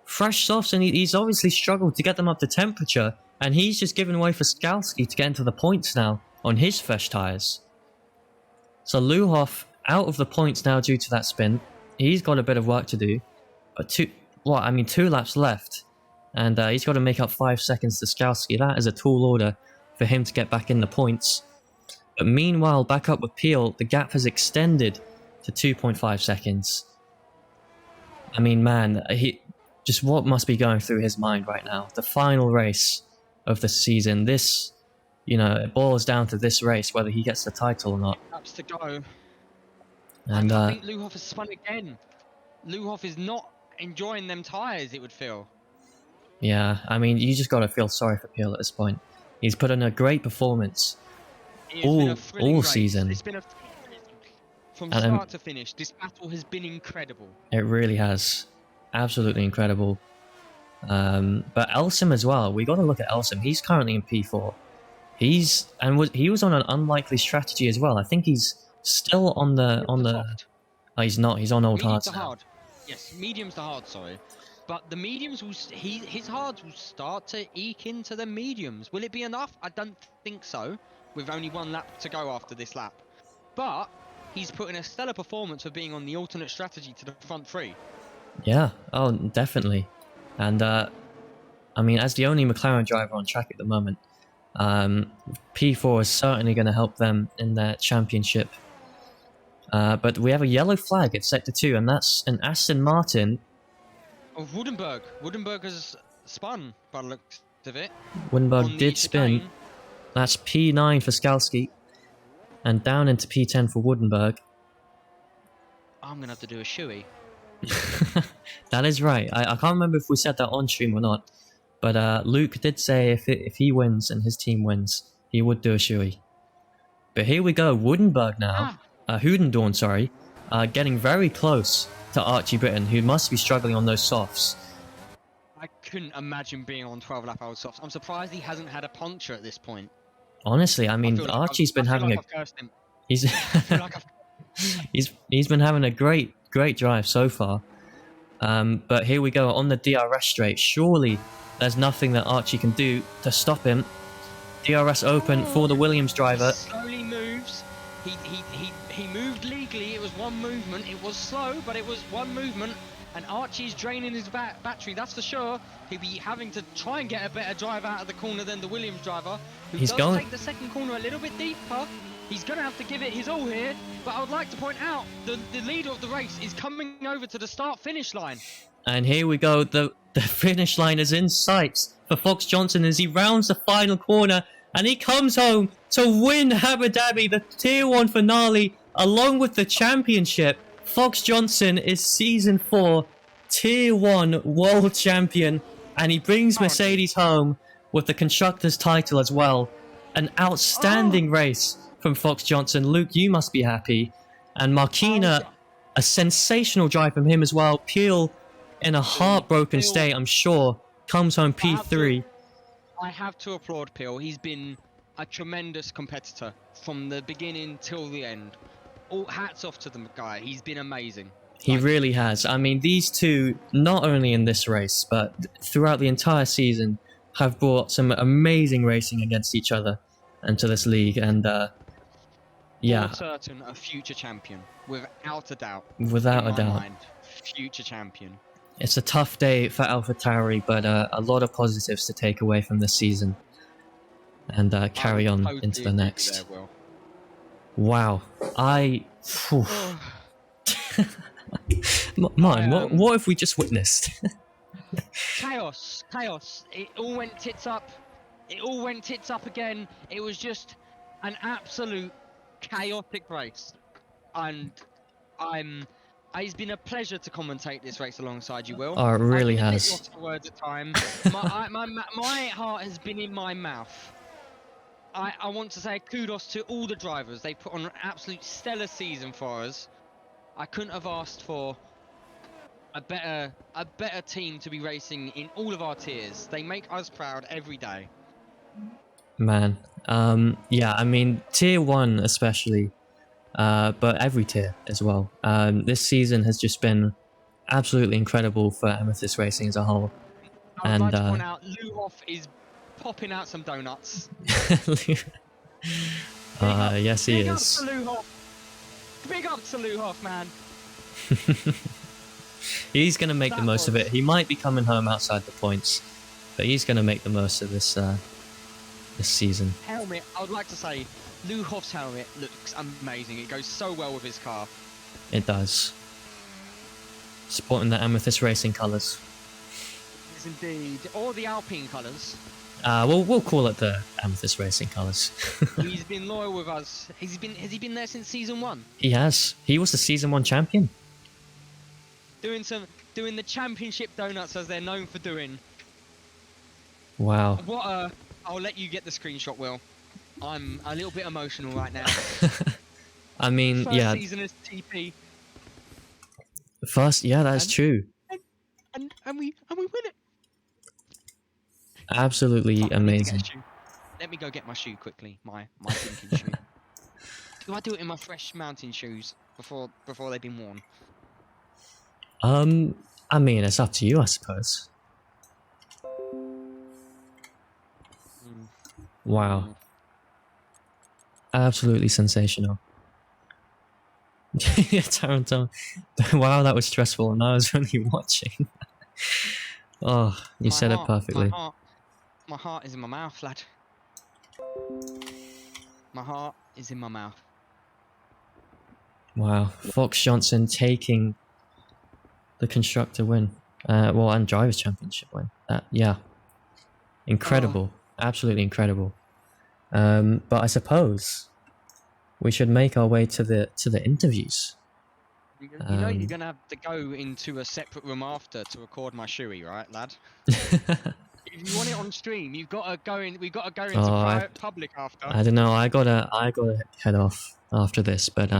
Fresh softs, and he's obviously struggled to get them up to temperature, and he's just given way for Skalski to get into the points now on his fresh tyres. So Luhoff out of the points now due to that spin. He's got a bit of work to do, but 2 laps left, and he's got to make up 5 seconds to Skalski. That is a tall order for him to get back in the points. But meanwhile, back up with Peel, the gap has extended to 2.5 seconds. I mean, man, just what must be going through his mind right now? The final race of the season. This, it boils down to this race, whether he gets the title or not. Laps to go. And I think Luhoff has spun again. Luhoff is not enjoying them tyres, it would feel. Yeah, I mean, you just got to feel sorry for Peel at this point. He's put in a great performance all season. It's been from start to finish. This battle has been incredible. It really has. Absolutely incredible. But Elsom as well. We got to look at Elsom. He's currently in P4. He was on an unlikely strategy as well. I think he's still on the. Oh, he's not. He's on old hards now. Hard. Yes, mediums to hard. Sorry, but the mediums will. His hards will start to eke into the mediums. Will it be enough? I don't think so. With only 1 lap to go after this lap, but he's put in a stellar performance for being on the alternate strategy to the front 3. Yeah, oh, definitely. And, I mean, as the only McLaren driver on track at the moment, P4 is certainly going to help them in their championship. But we have a yellow flag at Sector 2, and that's an Aston Martin. Of Woodenberg. Woodenberg has spun, by the looks of it. Woodenberg did spin. That's P9 for Skalski, and down into P10 for Woodenberg. I'm going to have to do a shoey. That is right. I can't remember if we said that on stream or not, but Luke did say if he wins and his team wins, he would do a shoey. But here we go, Woodenberg now, Houdendorn, sorry, getting very close to Archie Britton, who must be struggling on those softs. I couldn't imagine being on 12 lap hour softs. I'm surprised he hasn't had a puncture at this point. Honestly, I mean, Archie's been having a... He's he's been having a great drive so far. But here we go on the DRS straight. Surely there's nothing that Archie can do to stop him. DRS open for the Williams driver. He slowly moves. He moved legally. It was one movement. It was slow, but it was one movement. And Archie's draining his battery, that's for sure. He'll be having to try and get a better drive out of the corner than the Williams driver, who does take the second corner a little bit deeper. He's going to have to give it his all here, but I would like to point out the leader of the race is coming over to the start-finish line. And here we go. The finish line is in sight for Fox Johnson as he rounds the final corner, and he comes home to win Abu Dhabi, the Tier 1 finale, along with the championship. Fox Johnson is Season 4 Tier 1 World Champion, and he brings Mercedes home with the Constructors' title as well. An outstanding race from Fox Johnson. Luke, you must be happy. And Marquina, a sensational drive from him as well. Peel, in a heartbroken state, I'm sure, comes home P3. I have to applaud Peel. He's been a tremendous competitor from the beginning till the end. All hats off to the guy. He's been amazing. He really has. I mean, these two, not only in this race, but throughout the entire season, have brought some amazing racing against each other into this league. And yeah, for certain, a future champion, without a doubt. Without a doubt, mind, future champion. It's a tough day for AlphaTauri, but a lot of positives to take away from this season and carry on into the next. There, Will. Wow, Martin, what have we just witnessed? Chaos. It all went tits up. It all went tits up again. It was just an absolute chaotic race, and it's been a pleasure to commentate this race alongside you, Will. Oh, it really has. Lots of words at time. My heart has been in my mouth. I want to say kudos to all the drivers. They put on an absolute stellar season for us. I couldn't have asked for a better team to be racing in all of our tiers. They make us proud every day. Man, yeah, I mean, Tier 1 especially, but every tier as well. This season has just been absolutely incredible for Amethyst Racing as a whole. I would like to point out, Luhoff is popping out some donuts. Yes, he is. Big up to Luhoff. Big up to Luhoff, man. He's going to make the most of it. He might be coming home outside the points, but he's going to make the most of this this season. Helmet, I would like to say, Luhoff's helmet looks amazing. It goes so well with his car. It does. Sporting the Amethyst Racing colours. Yes, indeed. Or the Alpine colours. We'll call it the Amethyst Racing colours. He's been loyal with us. Has he been there since Season 1? He has. He was the Season 1 champion. Doing the championship donuts as they're known for doing. Wow. I'll let you get the screenshot, Will. I'm a little bit emotional right now. I mean, First yeah. season as TP. Yeah, that's true. And we win it. Absolutely amazing. Let me go get my shoe quickly. My thinking shoe. Do I do it in my fresh mountain shoes before they've been worn? I mean, it's up to you, I suppose. Wow. Absolutely sensational. Yeah, Taranto. Wow, that was stressful, and I was only watching. Oh, you said it perfectly. My heart is in my mouth, lad. My heart is in my mouth. Wow, Fox Johnson taking the constructor win. And drivers championship win. Yeah. Incredible. Absolutely incredible. But I suppose we should make our way to the interviews. You know you're gonna have to go into a separate room after to record my shoey, right, lad? If you want it on stream, you've got to go in. We've got to go into public after. I don't know. I gotta head off after this, but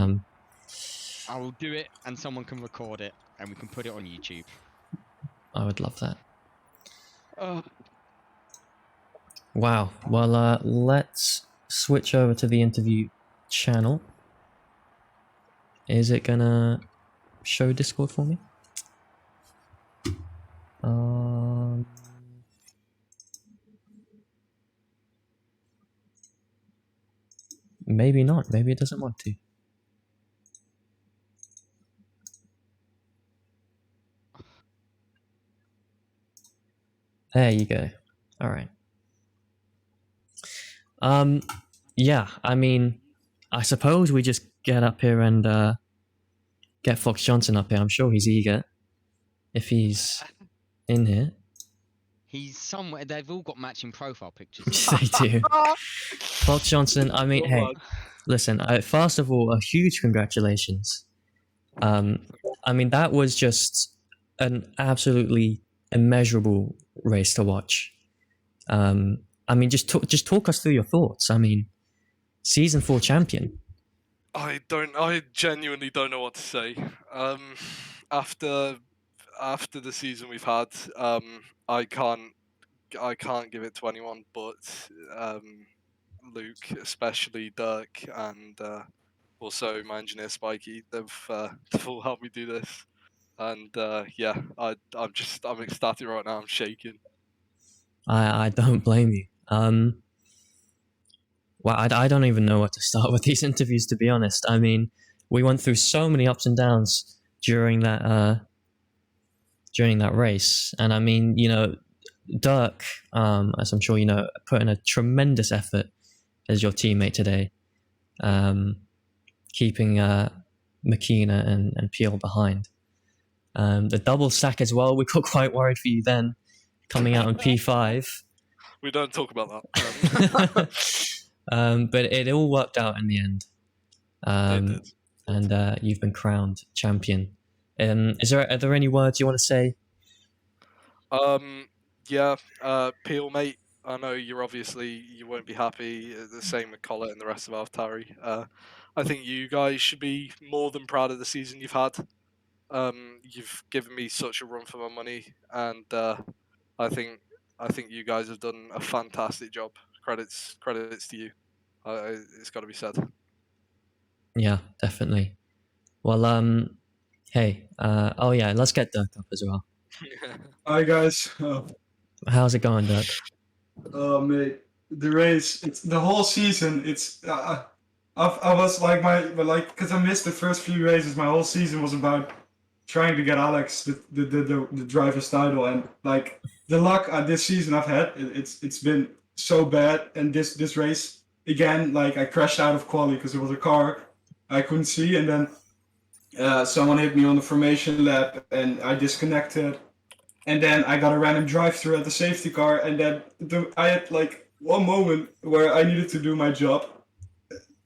I will do it, and someone can record it, and we can put it on YouTube. I would love that. Oh. Wow. Well, let's switch over to the interview channel. Is it gonna show Discord for me? Maybe not. Maybe it doesn't want to. There you go. All right. Yeah. I mean, I suppose we just get up here and get Fox Johnson up here. I'm sure he's eager. If he's in here. He's somewhere. They've all got matching profile pictures. They do. Fox Johnson. I mean, hey, listen. First of all, a huge congratulations. I mean, that was just an absolutely immeasurable race to watch. I mean, just talk us through your thoughts. I mean, season 4 champion. I genuinely don't know what to say. After the season we've had, I can't give it to anyone but Luke, especially Dirk, and also my engineer Spikey. They've all helped me do this, and yeah, I'm ecstatic right now. I'm shaking. I don't blame you. Well, I don't even know where to start with these interviews, to be honest. I mean, we went through so many ups and downs during that race, and I mean, you know, Dirk, as I'm sure you know, put in a tremendous effort as your teammate today, keeping Makina and Peel behind. The double stack as well. We got quite worried for you then, coming out in P5. We don't talk about that. But it all worked out in the end. It did. And you've been crowned champion. Are there any words you want to say? Yeah, Peel, mate. I know you won't be happy. The same with Collett and the rest of Altari. I think you guys should be more than proud of the season you've had. You've given me such a run for my money, and I think you guys have done a fantastic job. Credits to you. It's got to be said. Yeah, definitely. Well, hey, oh yeah, let's get Dirk up as well. Hi guys. How's it going, Dirk? Oh mate, the race. It's the whole season. It's I was like because I missed the first few races. My whole season was about trying to get Alex the driver's title, and like the luck this season I've had, it's been so bad. And this race again, like I crashed out of quali because there was a car I couldn't see, and then someone hit me on the formation lap, and I disconnected. And then I got a random drive-through at the safety car, and then I had like one moment where I needed to do my job,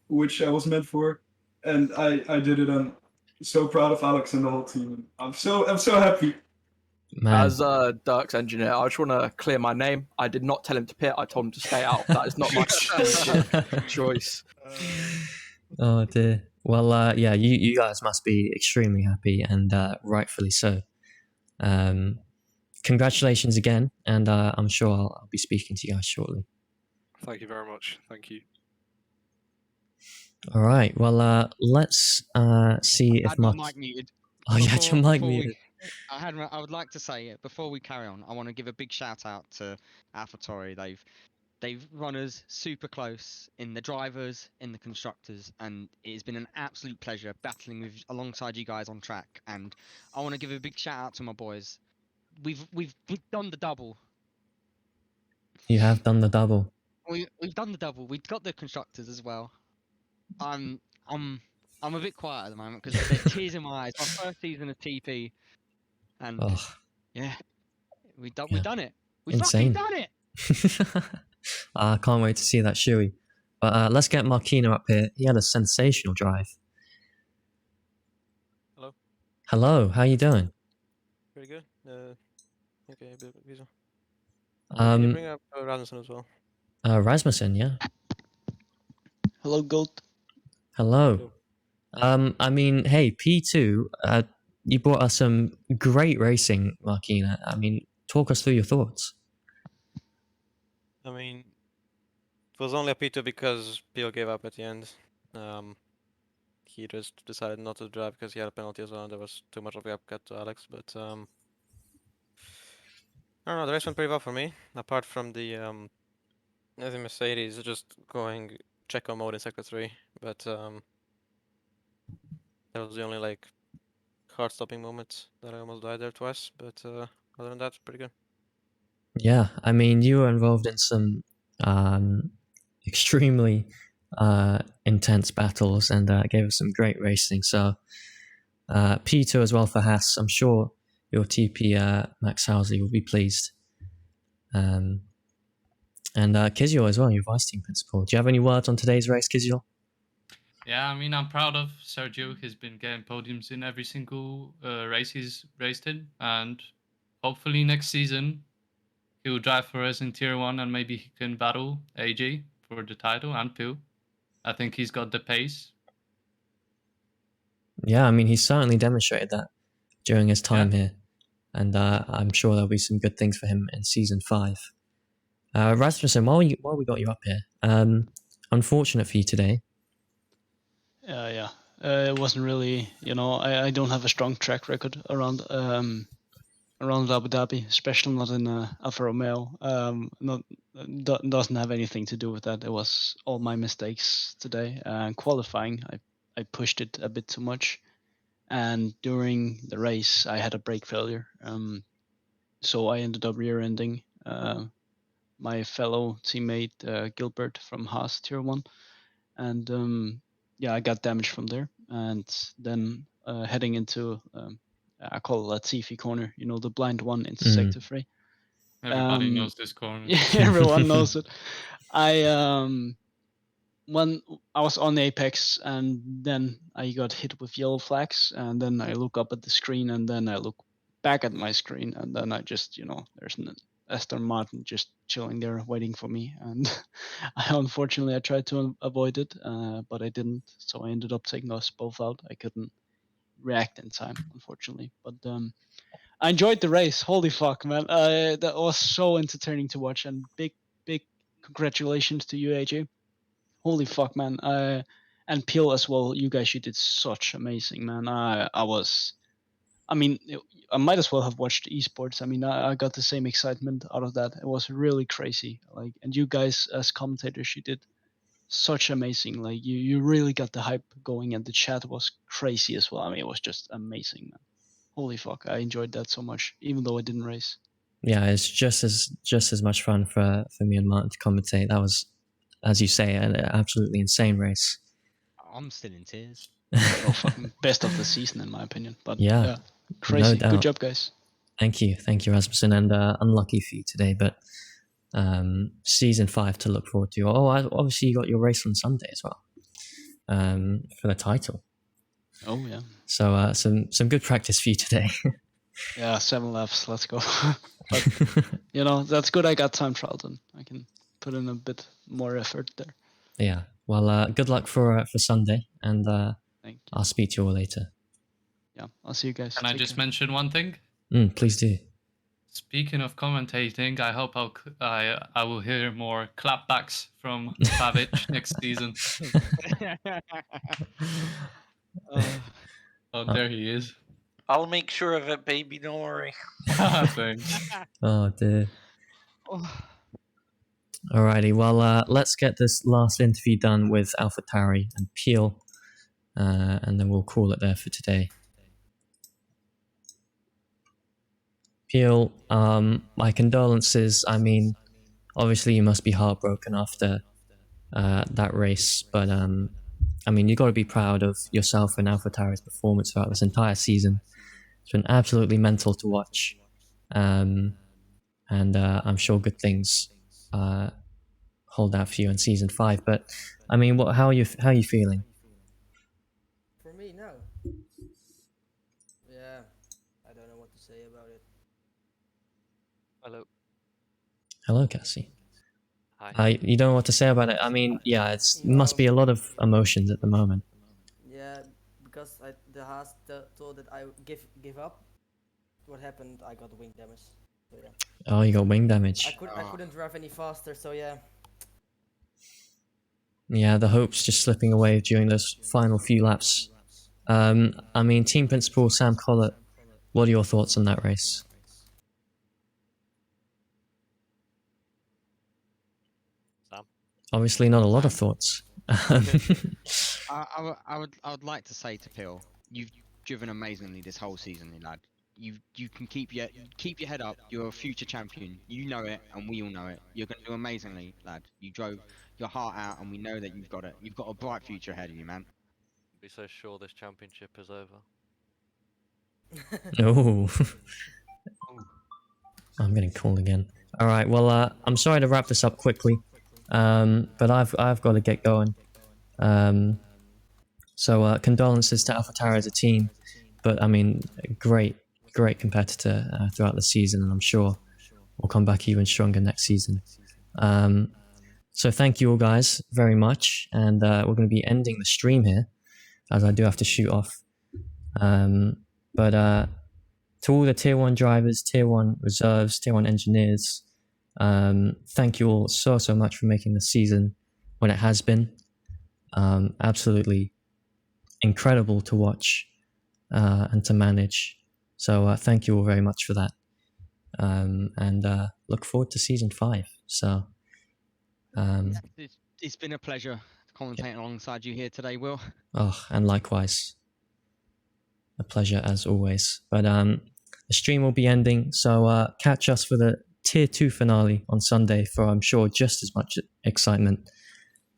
which I was meant for, and I did it. I'm so proud of Alex and the whole team. I'm so happy. Man. As Dirk's engineer, I just want to clear my name. I did not tell him to pit. I told him to stay out. That is not my choice. Oh dear. Well, yeah, you guys must be extremely happy, and rightfully so. Congratulations again, and I'm sure I'll be speaking to you guys shortly. Thank you very much. Thank you. All right. Well, let's see if my mic muted. Oh, you had your mic muted. I would like to say before we carry on, I want to give a big shout out to AlphaTauri. They've run us super close in the drivers, in the constructors, and it has been an absolute pleasure battling alongside you guys on track. And I want to give a big shout out to my boys. We've done the double. You have done the double. We've done the double. We've got the constructors as well. I'm a bit quiet at the moment because there's tears in my eyes. My first season of TP, and yeah, we've done it. We've fucking done it. I can't wait to see that, Shuey. But let's get Marquino up here. He had a sensational drive. Hello. Hello. How you doing? Pretty good. Okay, a bit visa. Can you bring up Rasmussen as well? Rasmussen, yeah. Hello, Goat. Hello. I mean, hey, P2, you brought us some great racing, Markina. I mean, talk us through your thoughts. I mean, it was only a P2 because Pio gave up at the end. He just decided not to drive because he had a penalty as well, and there was too much of a gap cut to Alex. But I don't know, the race went pretty well for me. Apart from the Mercedes just going Checo mode in sector 3, but that was the only like heart-stopping moment that I almost died there twice. But other than that, pretty good. Yeah, I mean, you were involved in some extremely intense battles and gave us some great racing. So P2 as well for Haas. I'm sure your TP Max Housley will be pleased. And Kizio as well, your vice team principal. Do you have any words on today's race, Kizio? Yeah, I mean, I'm proud of Sergio. He's been getting podiums in every single race he's raced in, and hopefully next season he'll drive for us in Tier 1 and maybe he can battle AJ for the title and Pil. I think he's got the pace. Yeah, I mean, he's certainly demonstrated that during his time here, and I'm sure there'll be some good things for him in Season 5. Rasmussen, while we got you up here, unfortunate for you today. Yeah. It wasn't really, I don't have a strong track record around Abu Dhabi, especially not in Alfa Romeo. Doesn't have anything to do with that. It was all my mistakes today. Qualifying, I pushed it a bit too much, and during the race I had a brake failure. So I ended up rear-ending my fellow teammate Gilbert from Haas Tier 1, and I got damaged from there. And then heading into I call it Latifi corner, the blind one in sector 3. Everybody knows this corner. Yeah, everyone knows it. When I was on Apex, and then I got hit with yellow flags, and then I look up at the screen, and then I look back at my screen, and then I just, there's an Aston Martin just chilling there waiting for me, and unfortunately I tried to avoid it, but I didn't, so I ended up taking us both out. I couldn't react in time, unfortunately, but I enjoyed the race. Holy fuck, man! That was so entertaining to watch, and big congratulations to you, AJ. Holy fuck, man! And Peel as well. You guys, you did such amazing, man. I might as well have watched esports. I mean, I got the same excitement out of that. It was really crazy. Like, and you guys as commentators, you did such amazing. Like, you really got the hype going, and the chat was crazy as well. I mean, it was just amazing, man. Holy fuck, I enjoyed that so much, even though I didn't race. Yeah, it's just as much fun for me and Martin to commentate. That was, as you say, an absolutely insane race. I'm still in tears. Oh, fucking best of the season, in my opinion. But yeah, crazy. No doubt. Good job, guys. Thank you, Rasmussen, and unlucky for you today, but season 5 to look forward to. Oh, obviously you got your race on Sunday as well, for the title. Oh yeah. So some good practice for you today. Yeah, 7 laps. Let's go. But that's good. I got time trial done. I can put in a bit more effort there. Yeah. Well, good luck for Sunday, and Thank you. I'll speak to you all later. Yeah, I'll see you guys. Can I just mention one thing? Please do. Speaking of commentating, I hope I will hear more clapbacks from Pavic next season. There he is. I'll make sure of it, baby. Don't worry. Thanks. Oh dear. Alrighty, well, let's get this last interview done with AlphaTauri and Peel, and then we'll call it there for today. Peel, my condolences. I mean, obviously you must be heartbroken after that race, but I mean, you got to be proud of yourself and AlphaTauri's performance throughout this entire season. It's been absolutely mental to watch, and I'm sure good things hold out for you in season 5. But I mean, how are you feeling? For me now, yeah, I don't know what to say about it. Hello, Cassie. Hi. You don't know what to say about it. I mean, yeah, it must be a lot of emotions at the moment. Yeah, because the Haas thought that I would give up. What happened? I got wing damage. So yeah. Oh, you got wing damage. I couldn't drive any faster, so yeah. Yeah, the hopes just slipping away during those final few laps. I mean, team principal Sam Collett, what are your thoughts on that race? Sam? Obviously, not a lot of thoughts. I would like to say to Peel, you've driven amazingly this whole season, lad. You can keep your head up. You're a future champion. You know it, and we all know it. You're gonna do amazingly, lad. You drove your heart out, and we know that you've got it. You've got a bright future ahead of you, man. Be so sure this championship is over. Oh. I'm getting called again. All right. Well, I'm sorry to wrap this up quickly, but I've got to get going. So condolences to AlphaTauri as a team, but I mean, great competitor throughout the season, and I'm sure we'll come back even stronger next season. So thank you all guys very much, and we're going to be ending the stream here, as I do have to shoot off. But to all the Tier 1 drivers, Tier 1 reserves, Tier 1 engineers, thank you all so much for making the season what it has been. Absolutely incredible to watch and to manage. So thank you all very much for that. And look forward to Season 5. So it's been a pleasure commentating alongside you here today, Will. Oh, and likewise. A pleasure as always. But the stream will be ending, so catch us for the Tier 2 finale on Sunday for, I'm sure, just as much excitement.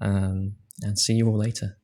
And see you all later.